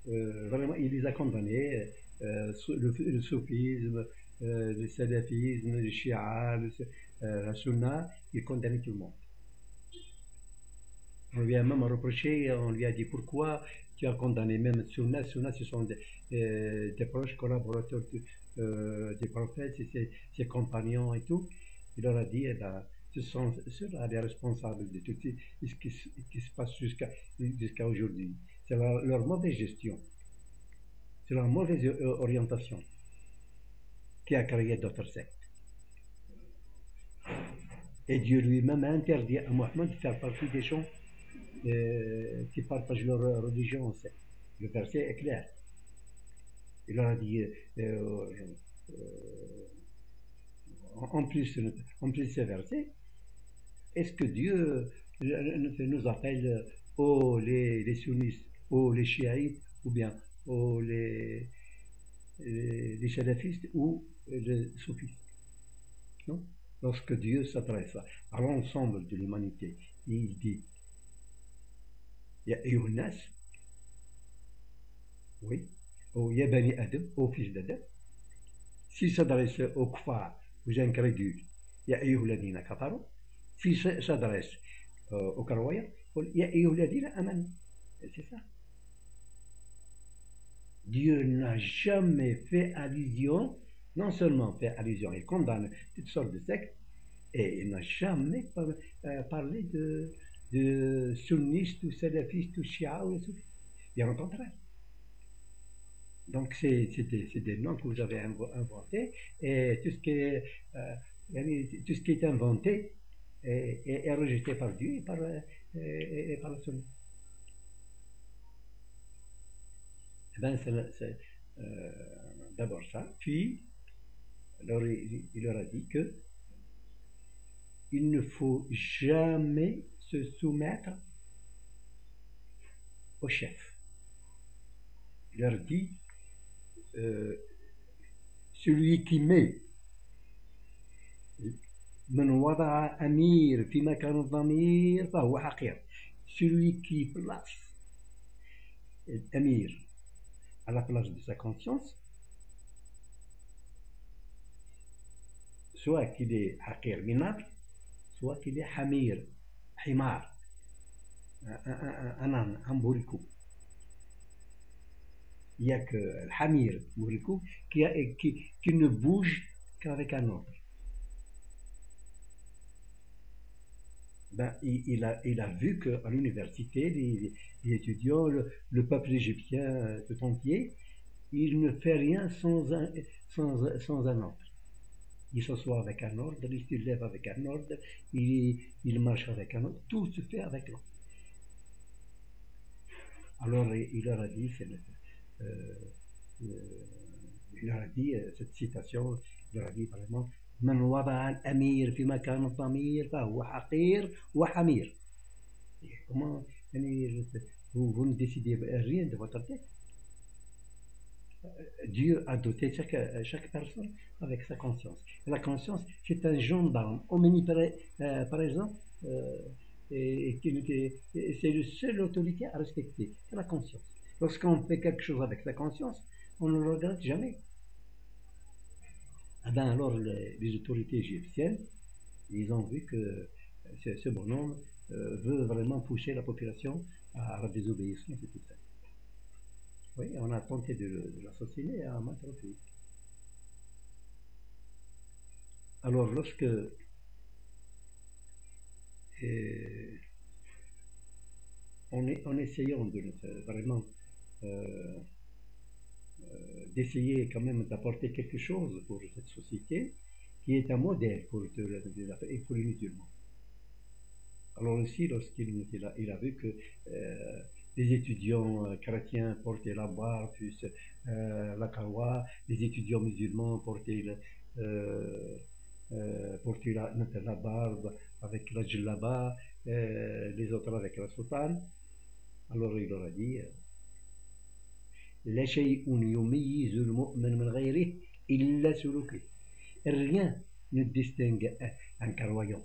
vraiment il les a condamnés, le soufisme, le salafisme, le shia, la sunna, il condamnait tout le monde. On lui a même reproché, on lui a dit pourquoi tu as condamné même Sunna. Sunna, ce sont des proches collaborateurs des prophètes, ses compagnons et tout. Il leur a dit, eh ben, ce sont ceux-là les responsables de tout ce qui se passe jusqu'à aujourd'hui. C'est leur mauvaise gestion, c'est leur mauvaise orientation qui a créé d'autres sectes. Et Dieu lui-même a interdit à Mohammed de faire partie des gens qui partagent leur religion. Le verset est clair. Il leur a dit, en plus de ces versets, est-ce que Dieu nous appelle les sunnistes, les chiites, ou bien les salafistes ou les soufistes? Non. Lorsque Dieu s'adresse à l'ensemble de l'humanité, il dit يا أيها الناس. Oui, au ya bani Adam, au fils d'Adam. S'il s'adresse aux kuffar, aux incrédules, ya ayyuha alladhina kafaru. S'il s'adresse aux croyants, ya ayyuha alladhina amanu. C'est ça. Dieu n'a jamais fait allusion, non seulement fait allusion, il condamne toutes sortes de sectes, et il n'a jamais parlé de sunnistes ou salafistes ou chiites ou soufis. Bien au contraire. Donc c'est des noms que vous avez inventés, et tout ce qui est inventé est rejeté par Dieu et par la sunna. Ben, c'est d'abord ça, puis alors, il leur a dit que il ne faut jamais se soumettre au chef. Il leur dit celui qui met من وضع أمير في مكان الضمير فهو حقير. Celui qui place l'amir à la place de sa conscience, soit qu'il est حقير minable, soit qu'il est hamir, himar, un bourricot. Il n'y a que le hamir, bourricot, qui ne bouge qu'avec un ordre. Ben, il a vu qu'à l'université, les étudiants, le peuple égyptien tout entier, il ne fait rien sans un ordre. Il s'assoit avec un ordre, il se lève avec un ordre, il marche avec un ordre, tout se fait avec l'ordre. Alors il leur a dit, il leur a dit cette citation, il leur a dit vraiment من وضع الأمير في مكان الضمير فهو حقير وحمير. Comment vous ne décidez rien de votre tête. Dieu a doté chaque personne avec sa conscience. Et la conscience, c'est un gendarme omniprésent et c'est la seule autorité à respecter, c'est la conscience. Lorsqu'on fait quelque chose avec sa conscience, on ne le regrette jamais. Ah ben alors les autorités égyptiennes, ils ont vu que ce bonhomme veut vraiment pousser la population à la désobéissance et tout ça. Oui, on a tenté de l'assassiner à maintes reprises. Alors lorsque en essayant de vraiment d'essayer quand même d'apporter quelque chose pour cette société qui est un modèle pour les musulmans. Alors aussi, lorsqu'il a vu que les étudiants chrétiens portaient la barbe, puis la kawa, les étudiants musulmans portaient la barbe avec la djellaba, les autres avec la soutane. Alors il leur a dit لا شيء يميز المؤمن من غيره إلا سلوكه. Rien ne distingue un croyant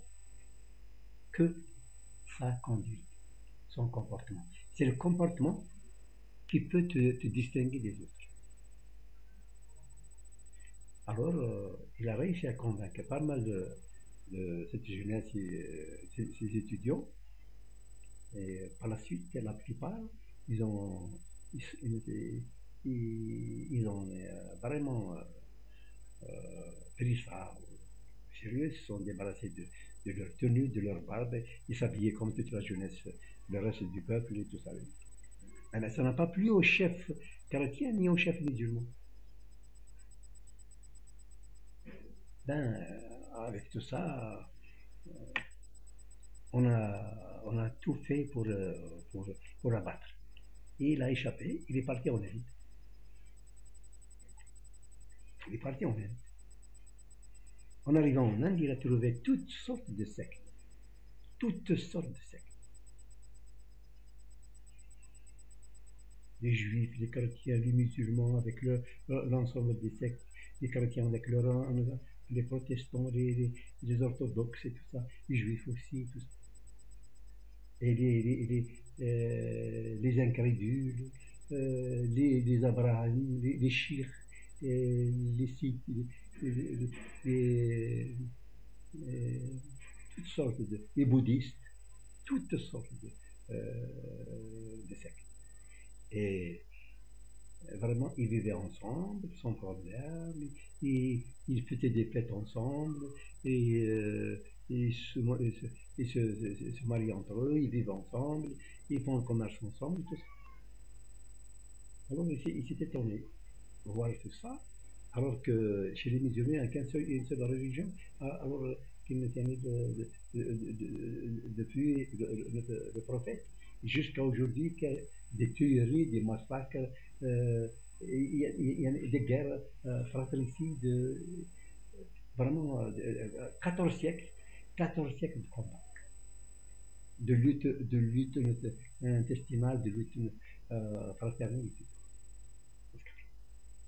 que sa conduite, son comportement. C'est le comportement qui peut te distinguer des autres. Alors, il a réussi à convaincre pas mal de cette jeunesse, ces étudiants. Et par la suite, la plupart, ils ont vraiment pris ça au sérieux, ils se sont débarrassés de leur tenue, de leur barbe, ils s'habillaient comme toute la jeunesse, le reste du peuple et tout ça. Alors, ça n'a pas plu au chef chrétien ni au chef musulman. Ben, avec tout ça, on a tout fait pour l'abattre. Et il a échappé, il est parti en Inde. Il est parti en Inde. En arrivant en Inde, il a trouvé toutes sortes de sectes. Toutes sortes de sectes. Les juifs, les chrétiens, les musulmans avec l'ensemble des sectes, les chrétiens avec les protestants, les orthodoxes et tout ça, les juifs aussi, tout ça. Et les incrédules, les Abraham, les Chirs, les Sikhs, les, toutes sortes les bouddhistes, toutes sortes de sectes. Et vraiment, ils vivaient ensemble, sans problème, ils faisaient des fêtes ensemble, et ils se marient entre eux, ils vivent ensemble, ils font le commerce ensemble, tout ça. Alors ils s'étaient tournés pour voir tout ça, alors que chez les musulmans, il n'y a une seule religion, alors qu'ils ne tenaient depuis le prophète, jusqu'à aujourd'hui, des tueries, des massacres, il y a des guerres fratricides, vraiment 14 siècles, 14 siècles de combat, de lutte intestinale, de lutte fraternelle.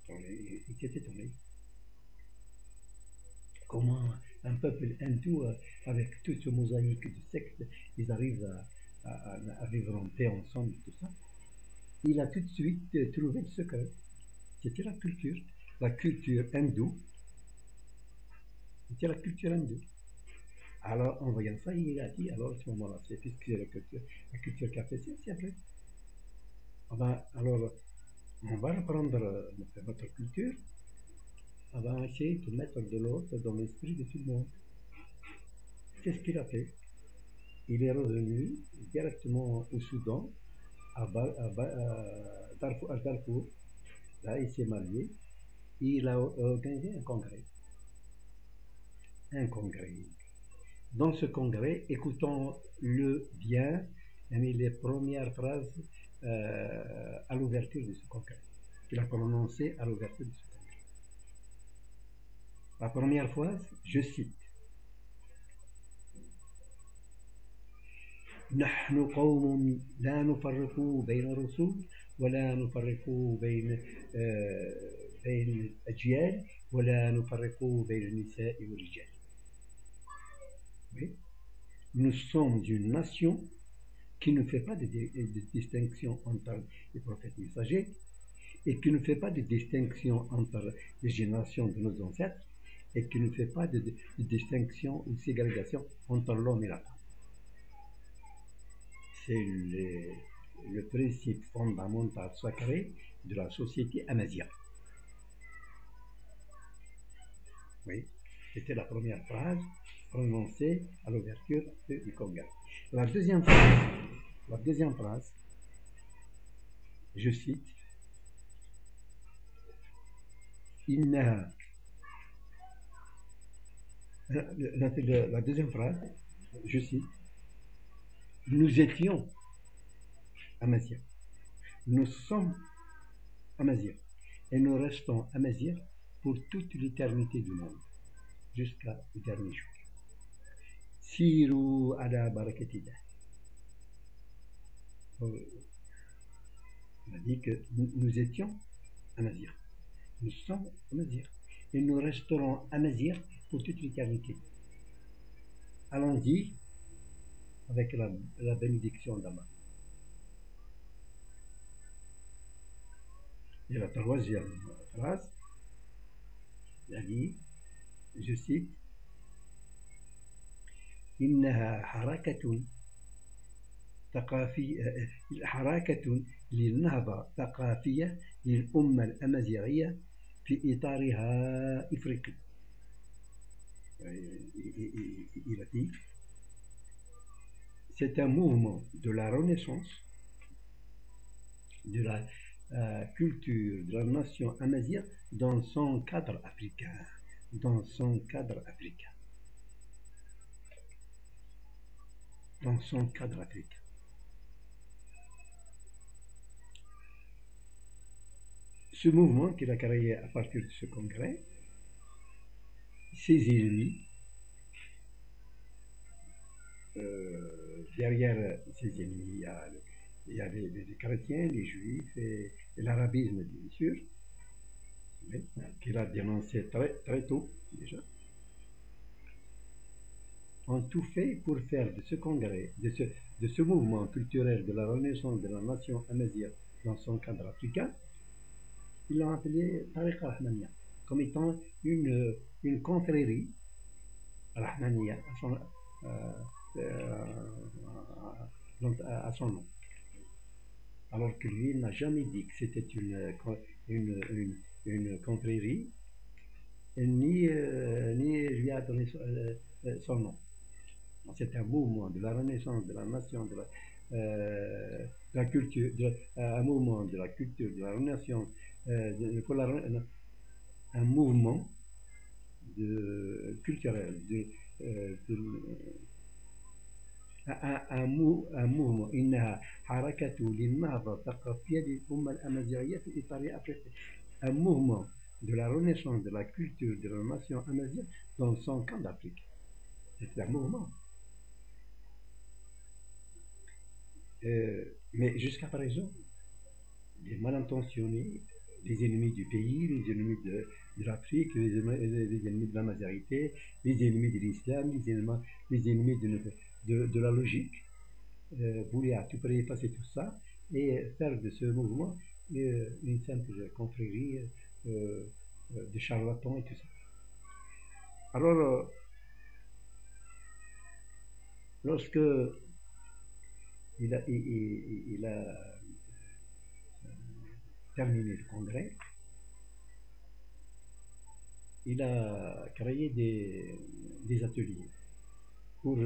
Il s'est étonné. Comment un peuple hindou, avec toute ce mosaïque de sectes, ils arrivent à vivre en paix ensemble, tout ça. Il a tout de suite trouvé le secret. C'était la culture hindoue. C'était la culture hindoue. Alors, en voyant ça, il a dit, alors à ce moment-là, c'est puisque la culture cartésienne, c'est après. Alors, on va reprendre notre culture, on va essayer de mettre de l'ordre dans l'esprit de tout le monde. C'est ce qu'il a fait. Il est revenu directement au Soudan, à Darfour. Là, il s'est marié. Il a organisé un congrès. Un congrès. Dans ce congrès, écoutons-le bien, les premières phrases à l'ouverture de ce congrès, qu'il a prononcé à l'ouverture de ce congrès. La première phrase, je cite: نحن قوم لا نفرق بين الرسل ولا نفرق بين الأجيال ولا نفرق بين النساء والرجال. Oui. Nous sommes une nation qui ne fait pas de distinction entre les prophètes messagers et qui ne fait pas de distinction entre les générations de nos ancêtres et qui ne fait pas de distinction ou ségrégation entre l'homme et la femme. C'est le principe fondamental sacré de la société amazigh. Oui, c'était la première phrase prononcée à l'ouverture du congrès. La deuxième phrase, je cite: la deuxième phrase, je cite: nous étions amazighs, nous sommes amazighs, et nous restons amazighs pour toute l'éternité du monde, jusqu'au dernier jour. Siru ala barakatillah. On a dit que nous étions amazighs, nous sommes amazighs, et nous resterons amazighs pour toute l'éternité. Allons-y avec la bénédiction d'Allah. Et la troisième phrase, il a dit, je cite: إنها حركة للنهضة ثقافية للأمة الأمازيغية في إطارها إفريقي. Il a dit: c'est un mouvement de la renaissance de la culture de la nation amazigh dans son cadre africain. Dans son cadre africain. Dans son cadre africain. Ce mouvement qu'il a créé à partir de ce congrès, ses ennemis, derrière ces ennemis, il y a les chrétiens, les juifs et l'arabisme, bien sûr, qu'il a dénoncé très, très tôt déjà. ont tout fait pour faire de ce congrès, de ce mouvement culturel de la renaissance de la nation amazigh dans son cadre africain, ils l'ont appelé Tariqa Rahmaniya, comme étant une confrérie Rahmaniya à son nom. Alors que lui n'a jamais dit que c'était une confrérie, ni lui a donné son nom. C'est un mouvement de la renaissance de la nation, de la culture, un mouvement de la culture, de la renaissance, un mouvement culturel, un mouvement, إنها حركة للنهضة الثقافية للأمة الأمازيغية في إطار أفريقيا. Un mouvement de la renaissance de la culture de la nation amazigh dans son camp d'Afrique. C'est un mouvement. Mais jusqu'à présent, les mal intentionnés, les ennemis du pays, les ennemis de l'Afrique, les ennemis de la majorité, les ennemis de l'islam, les ennemis de la logique, voulaient à tout prix effacer tout ça et faire de ce mouvement une simple confrérie de charlatans et tout ça. Alors, lorsque il a terminé le congrès, il a créé des ateliers pour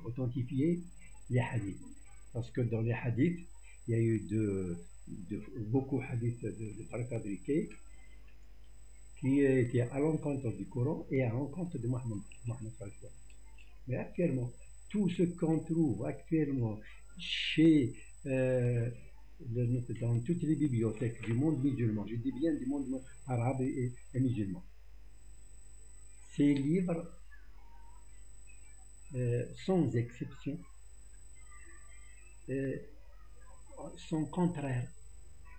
authentifier les hadiths. Parce que dans les hadiths, il y a eu beaucoup de hadiths préfabriqués qui étaient à l'encontre du Coran et à l'encontre de Mohammed. Mais actuellement, tout ce qu'on trouve actuellement dans toutes les bibliothèques du monde musulman, je dis bien du monde arabe et musulman, ces livres, sans exception, sont contraires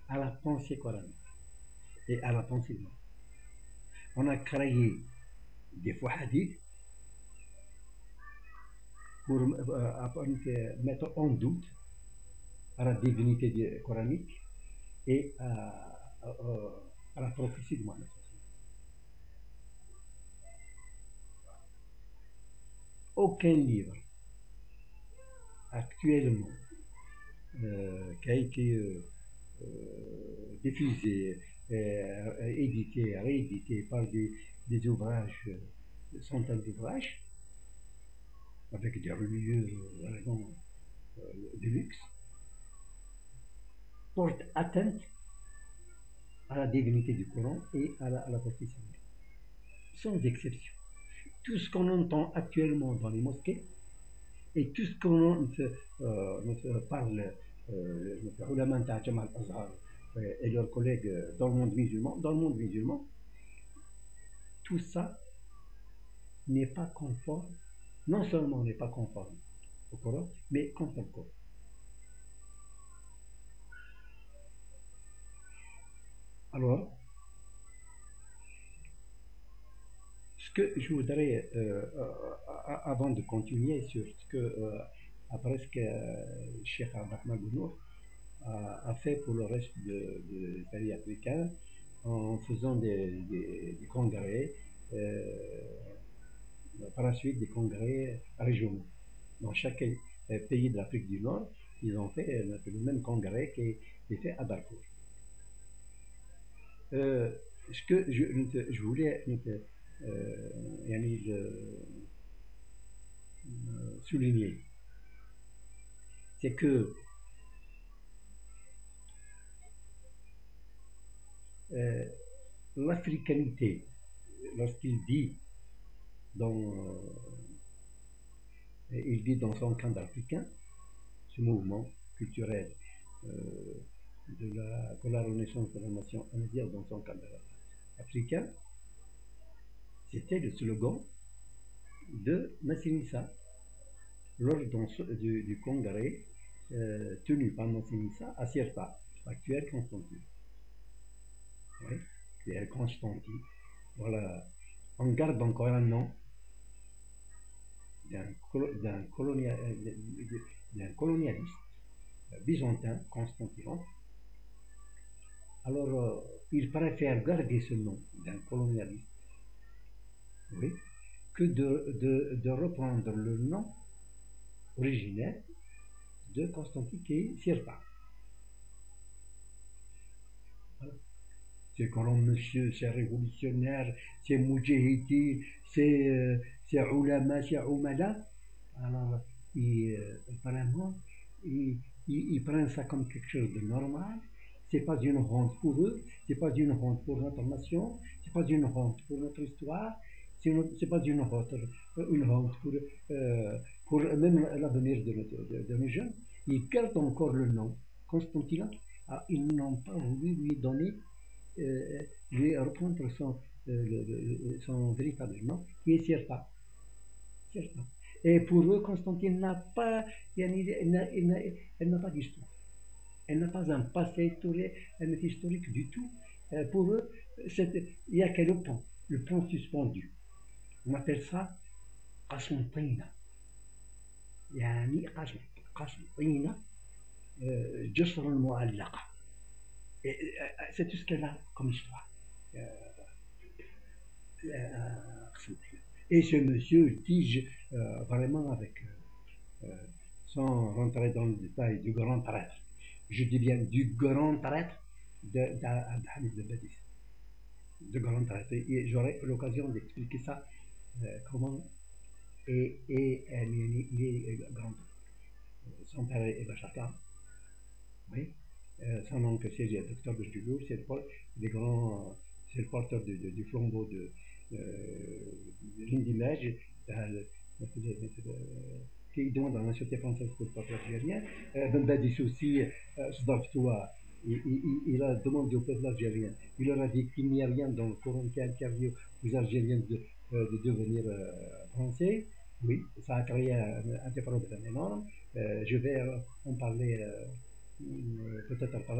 à la pensée coranique et à la pensée de l'homme. On a créé des faux hadiths pour mettre en doute à la divinité coranique et à la prophétie de Mohammed. Aucun livre actuellement qui a été diffusé, édité, réédité par des ouvrages, centaines d'ouvrages, avec des religieux de luxe, porte atteinte à la divinité du Coran et à la prophétie. Sans exception. Tout ce qu'on entend actuellement dans les mosquées et tout ce qu'on parle notre ulama Jamal Azhar et leurs collègues dans le monde musulman, tout ça n'est pas conforme, non seulement n'est pas conforme au Coran, mais contre le Coran. Alors, ce que je voudrais, avant de continuer sur ce que après ce que Cheikh Abdurrahman Bounour a fait pour le reste des pays africains en faisant des congrès, par la suite des congrès régionaux. Dans chaque pays de l'Afrique du Nord, ils ont fait le même congrès qui est fait à Darfour. Ce que je voulais souligner, c'est que l'africanité, lorsqu'il dit il dit dans son camp d'Africain, ce mouvement culturel pour la renaissance de la nation amazigh dans son camp africain, c'était le slogan de Massinissa lors du congrès tenu par Massinissa à Sirta, l'actuelle Constantine. Oui, c'est Constantine. Voilà, on garde encore un nom d'un colonialiste byzantin, Constantin. Alors, il préfère garder ce nom d'un colonialiste, oui, que de reprendre le nom originel de Constantin qui est Sirpa. Voilà. C'est grand monsieur, c'est révolutionnaire, c'est moudjahidi, c'est ulama, c'est oumala. Alors, vraiment, ils prennent ça comme quelque chose de normal. C'est pas une honte pour eux, c'est pas une honte pour notre nation, c'est pas une honte pour notre histoire, c'est pas une honte pour même l'avenir de nos jeunes. Ils gardent encore le nom Constantin. Ah, ils n'ont pas voulu lui donner, lui reprendre son véritable nom, qui est Sirpa. Et pour eux, Constantine n'a pas, elle n'a pas d'histoire. Elle n'a pas un passé historique du tout. Pour eux, il n'y a que le pont suspendu. On appelle ça قسنطينة. يعني قسنطينة جسر المعلقة. C'est tout ce qu'elle a comme histoire. Et ce monsieur tige vraiment avec, sans rentrer dans le détail, du grand traître. Je dis bien du grand traître d'Hamid de Badis. De grand traître. Et j'aurai l'occasion d'expliquer ça, comment il est grand. Son père est Bachata. Oui. Son oncle c'est le docteur de Jugo, c'est le porteur du flambeau de l'Indimège, qui demande à la société française pour le peuple algérien. Ben Badis aussi, il a demandé au peuple algérien, il leur a dit qu'il n'y a rien dans le Coran qui interdit aux Algériens de devenir français. Oui, ça a créé un problème énorme. Je vais en parler peut-être par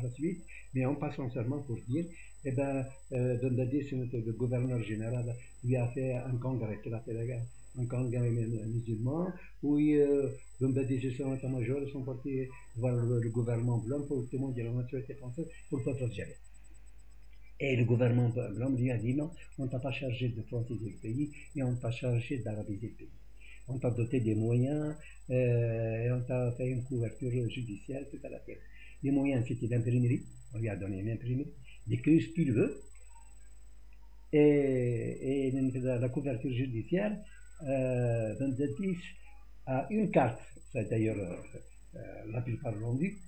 la suite, mais en passant seulement pour dire, Ben Badis, le gouverneur général, lui a fait un congrès, un congrès musulman, où Ben Badis et son état-major sont partis voir le gouvernement blanc pour demander la nationalité française pour le peuple algérien. Et le gouvernement blanc lui a dit non, on ne t'a pas chargé de franciser le pays et on t'a chargé d'arabiser le pays. On t'a doté des moyens, et on t'a fait une couverture judiciaire, tout à la terre. Les moyens, c'était l'imprimerie, on lui a donné une imprimerie, d'écrire ce qu'il veut, et la couverture judiciaire, Ben Badis a une carte, c'est d'ailleurs la plupart l'ont vu,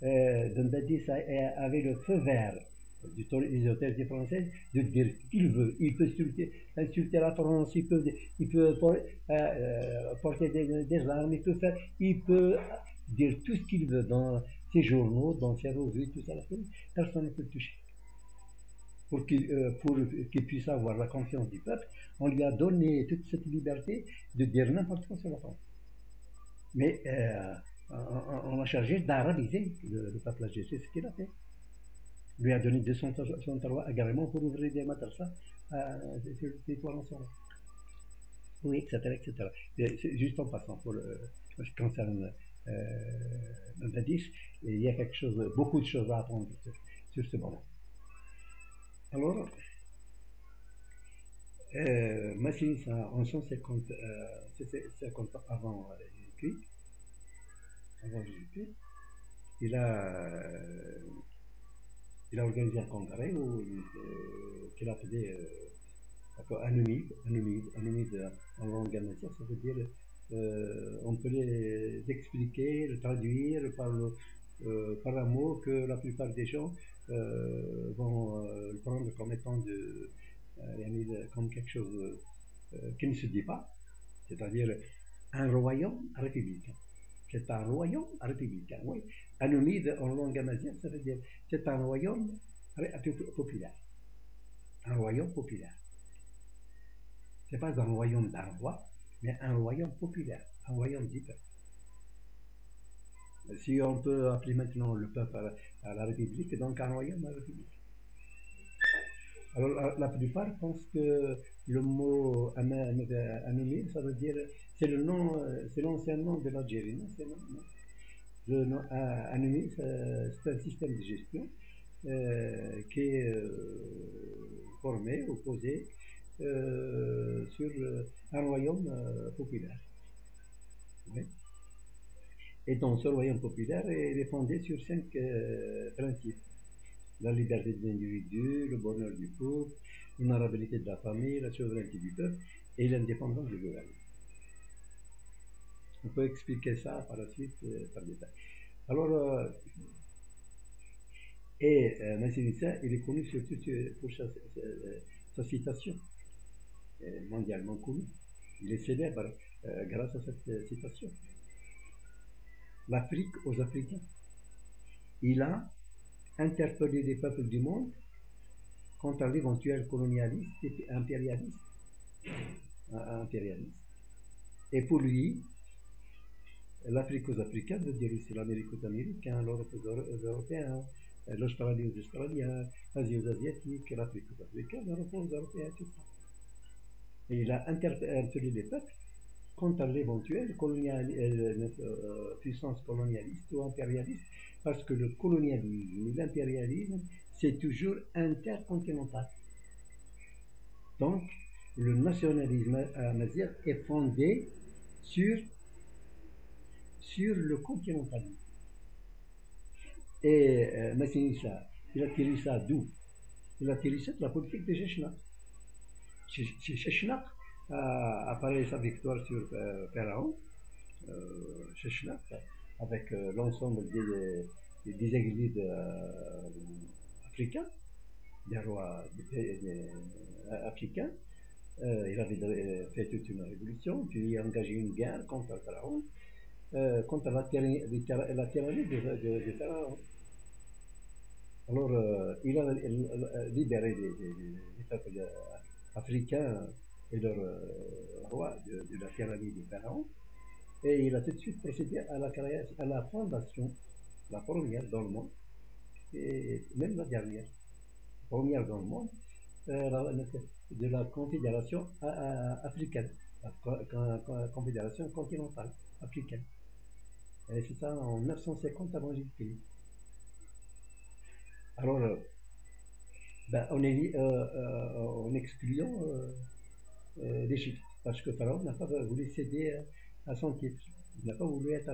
Ben Badis avait le feu vert des autorités françaises de dire ce qu'il veut. Il peut insulter la France, il peut porter des armes, il peut dire tout ce qu'il veut dans ses journaux, dans ses revues, tout ça. Personne ne peut le toucher. Pour qu'il puisse avoir la confiance du peuple, on lui a donné toute cette liberté de dire n'importe quoi sur la France. Mais on a chargé d'arabiser le peuple algérien, c'est ce qu'il a fait. Lui a donné 203 agréments pour ouvrir des madrasas sur le territoire national. Oui, etc. C'est juste en passant, pour ce qui concerne Ben Badis, il y a beaucoup de choses à apprendre sur ce moment. Alors, Massine, en 150 avant Jésus-Christ, il a organisé un congrès qu'il appelait Anumide en langue amazigh, ça veut dire on peut les expliquer, le traduire par un mot que la plupart des gens vont le prendre comme étant comme quelque chose qui ne se dit pas, c'est-à-dire un royaume républicain. C'est un royaume républicain, oui. Anumide en langue amazigh, ça veut dire c'est un royaume populaire. Un royaume populaire. C'est pas un royaume d'un roi, mais un royaume populaire, un royaume du peuple. Si on peut appeler maintenant le peuple à la République, donc un royaume à la République. Alors, la plupart pensent que le mot Anoumid, ça veut dire, c'est le nom, c'est l'ancien nom de l'Algérie. Non, c'est non, non. Le nom Anoumid, c'est un système de gestion qui est formé ou posé sur un royaume populaire. Oui. Et donc, ce royaume populaire est fondé sur 5 principes. La liberté de l'individu, le bonheur du couple, l'honorabilité de la famille, la souveraineté du peuple et l'indépendance du gouvernement. On peut expliquer ça par la suite par détail. Alors, Massinissa, il est connu surtout pour sa citation, mondialement connue. Il est célèbre grâce à cette citation. L'Afrique aux Africains. Il a interpellé les peuples du monde contre l'éventuel colonialisme et impérialisme. Et pour lui, l'Afrique aux Africains veut dire aussi l'Amérique aux Américains, l'Europe aux Européens, l'Australie aux Australiens, l'Asie aux Asiatiques, l'Afrique aux Africains, l'Europe aux Européens, tout ça. Et il a interpellé les peuples contre l'éventuelle puissance colonialiste ou impérialiste, parce que le colonialisme et l'impérialisme, c'est toujours intercontinental. Donc, le nationalisme amazigh est fondé sur le continentalisme. Et Massinissa, il a tiré ça d'où? Il a tiré ça de la politique de Chechnak. Chechnak après sa victoire sur Pharaon, Chechnak, avec l'ensemble des exilés africains, des rois africains, il avait fait toute une révolution, puis il a engagé une guerre contre Pharaon, contre la tyrannie de Pharaon. Alors, il a libéré les peuples africains et leurs rois de la tyrannie de Pharaon, et il a tout de suite procédé à la fondation, la première dans le monde, et même la dernière, première dans le monde, de la Confédération africaine, la Confédération continentale africaine. Et c'est ça en 950 avant Jésus-Christ. Alors, en excluant l'Égypte, parce que Pharaon n'a pas voulu céder à son titre. Il n'a pas voulu être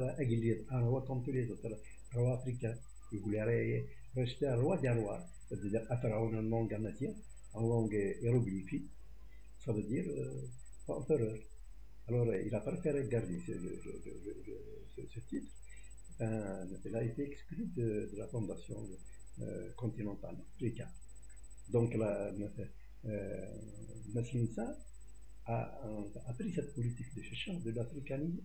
un roi comme tous les autres, un roi africain. Il voulait rester un roi des rois, c'est-à-dire à Pharaon en langue amazigh, en langue hiéroglyphique, ça veut dire empereur. Alors, il a préféré garder ce titre. Il a été exclu de la fondation continentale africaine. Donc, Massinissa a pris cette politique de chercheur de l'africanité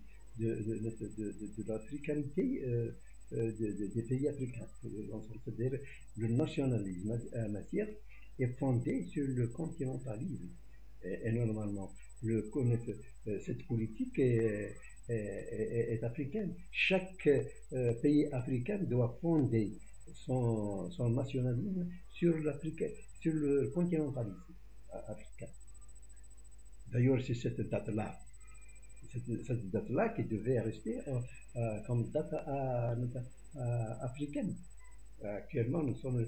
des pays africains. C'est-à-dire le nationalisme amazigh est fondé sur le continentalisme. Et normalement, cette politique est africaine. Chaque pays africain doit fonder son nationalisme sur le continentalisme africain. D'ailleurs, c'est cette date-là qui devait rester comme date africaine. Actuellement, nous sommes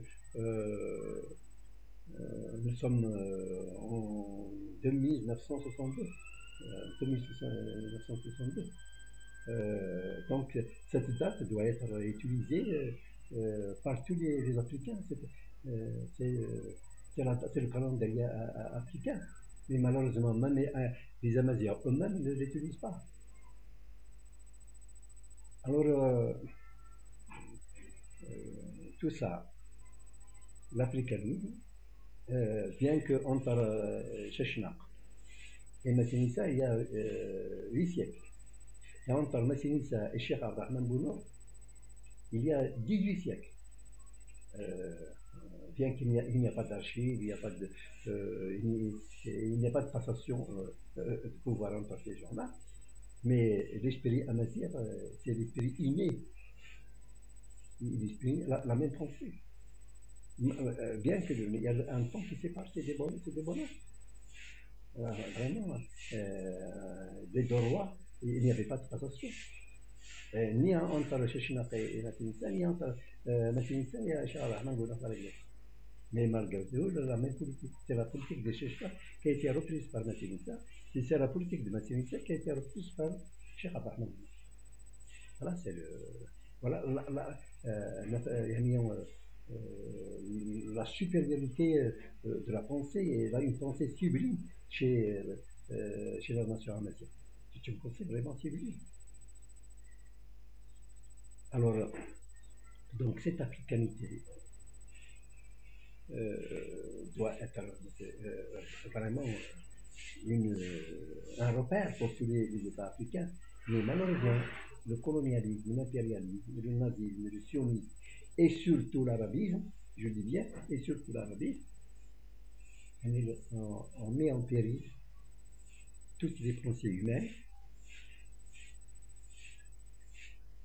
en 2962. 1962. Donc, cette date doit être utilisée par tous les Africains. C'est le calendrier africain. Mais malheureusement, même les Amaziens eux-mêmes ne l'utilisent pas. Alors, tout ça, l'africanisme, bien qu'entre Chechnak et Massinissa, il y a 8 siècles. Et entre Massinissa et Cheikh Abdelrahman Bounour, il y a 18 siècles. Bien qu'il n'y a pas d'archives, il n'y a pas de passation de pouvoir entre ces gens-là, mais l'esprit amazigh, c'est l'esprit inné, l'esprit, la même pensée. bien qu'il y a un pont qui sépare ces deux bonheurs. Vraiment, des deux rois, il n'y avait pas de passation. Ni entre le Chechinaq et la Tunisia, ni entre la Tunisia et Charles Ahmed par exemple. Mais malgré tout, la même politique. C'est la politique de Chechinaq qui a été reprise par la Tunisia, et c'est la politique de la Tunisia qui a été reprise par Cheikh Ahmed. Voilà, c'est le. Voilà, la supériorité de la pensée, et là, une pensée sublime chez la nation américaine. C'est une pensée vraiment sublime. Alors, donc cette africanité doit être vraiment un repère pour tous les États africains. Mais malheureusement, le colonialisme, l'impérialisme, le nazisme, le sionisme et surtout l'arabisme, je dis bien, et surtout l'arabisme, on met en péril toutes les pensées humaines.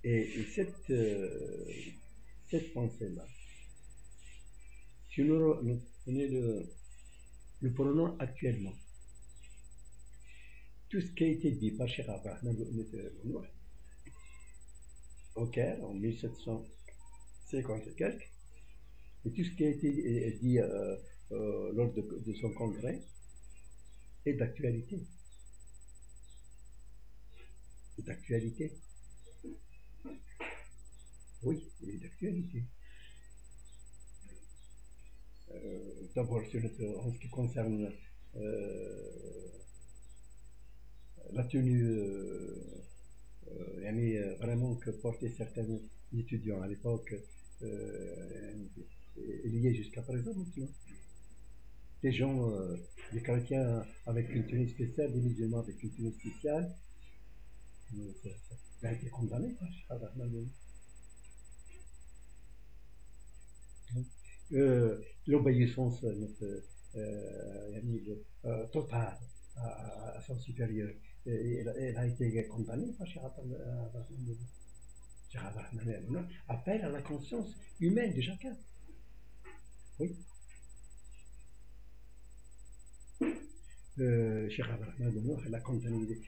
Et cette pensée-là, si nous le prenons actuellement, tout ce qui a été dit par Cheikh Abraham au Caire en 1750 et quelques, et tout ce qui a été dit lors de son congrès est d'actualité. D'actualité. Oui, il est d'actualité. D'abord, en ce qui concerne la tenue vraiment que portaient certains étudiants à l'époque, liés jusqu'à présent maintenant. Des gens, des chrétiens avec une tenue spéciale, des musulmans avec une tenue spéciale, ça a été condamné par l'obéissance totale à son supérieur. Elle a été condamnée par Cheikh Abraham. Appelle à la conscience humaine de chacun. Oui. Cheikh Abraham, elle a condamné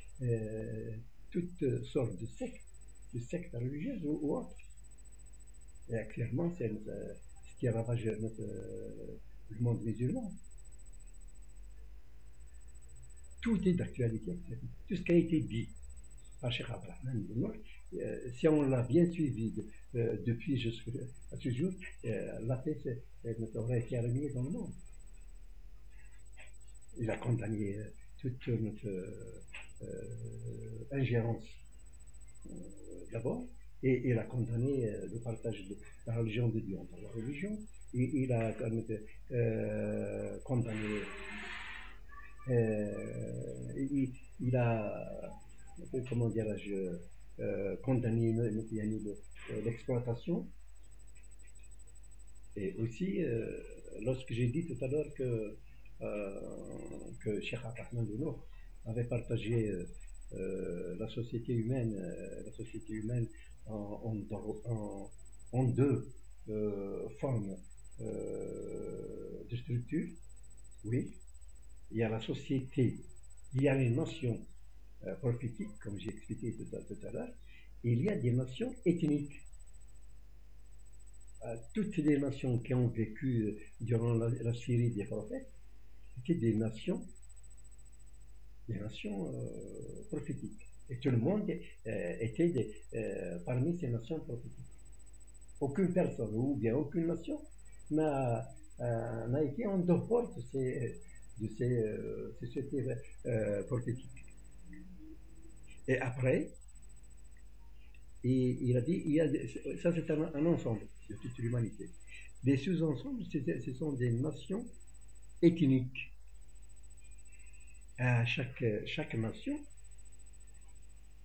toutes sortes de sectes religieuses ou autres. Et actuellement, c'est ce qui ravage le monde musulman. Tout est d'actualité. Tout ce qui a été dit par Cheikh Abraham, si on l'a bien suivi depuis jusqu'à ce jour, la paix aurait été remise dans le monde. Il a condamné toute notre ingérence d'abord, et il a condamné le partage de la religion de Dieu entre la religion, et il a condamné, il a, comment dirais-je, condamné l'exploitation. Et aussi, lorsque j'ai dit tout à l'heure que Cheikh Abraham avait partagé la société humaine en deux formes de structure. Oui, il y a la société, il y a les nations prophétiques, comme j'ai expliqué tout à l'heure, et il y a des nations ethniques. Toutes les nations qui ont vécu durant la série des prophètes étaient des nations prophétiques. Et tout le monde était parmi ces nations prophétiques. Aucune personne ou bien aucune nation n'a été en dehors de ces sociétés prophétiques. Et après, il a dit, ça c'est un ensemble de toute l'humanité. Les sous-ensembles, ce sont des nations ethniques. Chaque nation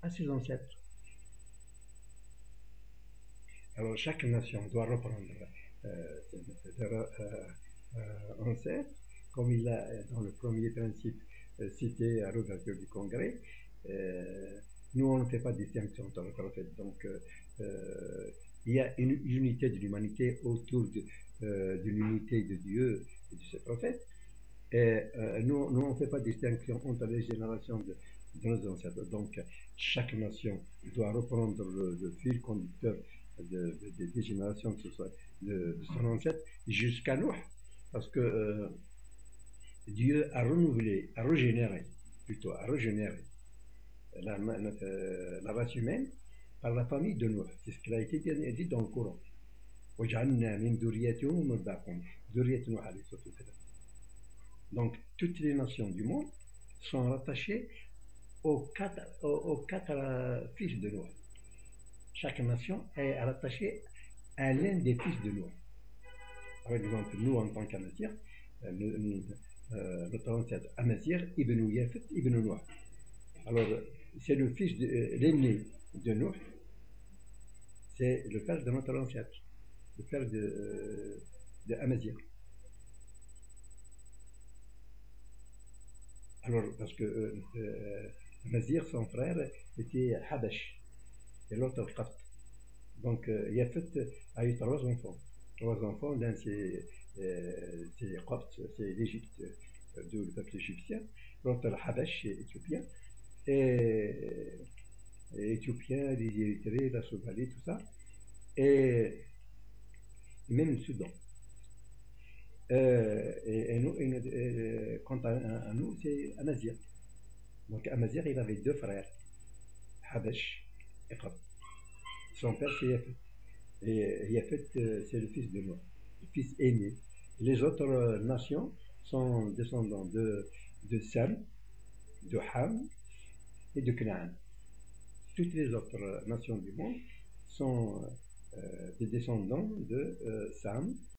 a ses ancêtres. Alors chaque nation doit reprendre leurs ancêtres, comme il a dans le premier principe cité à l'ouverture du congrès. Nous, on ne fait pas de distinction entre les prophètes. Donc, il y a une unité de l'humanité autour de l'unité de Dieu et de ses prophètes. Et nous on ne fait pas de distinction entre les générations de nos ancêtres. Donc, chaque nation doit reprendre le fil conducteur des générations de son ancêtre jusqu'à nous. Parce que Dieu a renouvelé, a régénéré, plutôt, a régénéré la race humaine par la famille de Noé. C'est ce qui a été dit dans le Coran. Donc, toutes les nations du monde sont rattachées aux quatre fils de Noé. Chaque nation est rattachée à l'un des fils de Noé. Par exemple, nous, en tant qu'Amazirs, notre ancêtre Amazir, Ibn Yafet, Ibn Noé. Alors, c'est le fils l'aîné de Noé, c'est le père de notre ancêtre, le père de Amazir. Alors, parce que Amazir, son frère, était Habash, et l'autre Qabt. Donc, Yafet a eu trois enfants. L'un c'est Qabt, c'est l'Égypte, d'où le peuple égyptien. L'autre, Habash, c'est éthiopien. Et Éthiopien, l'Érythrée, la Somalie, tout ça. Et même le Soudan. Quant à nous, c'est Amazir. Donc Amazir, il avait deux frères, Habash et Qab. Son père, c'est Yafet. Et Yafet, c'est le fils de Noé, le fils aîné. Les autres nations sont descendants de Sam, de Ham et de Canaan. Toutes les autres nations du monde sont des descendants de Sam,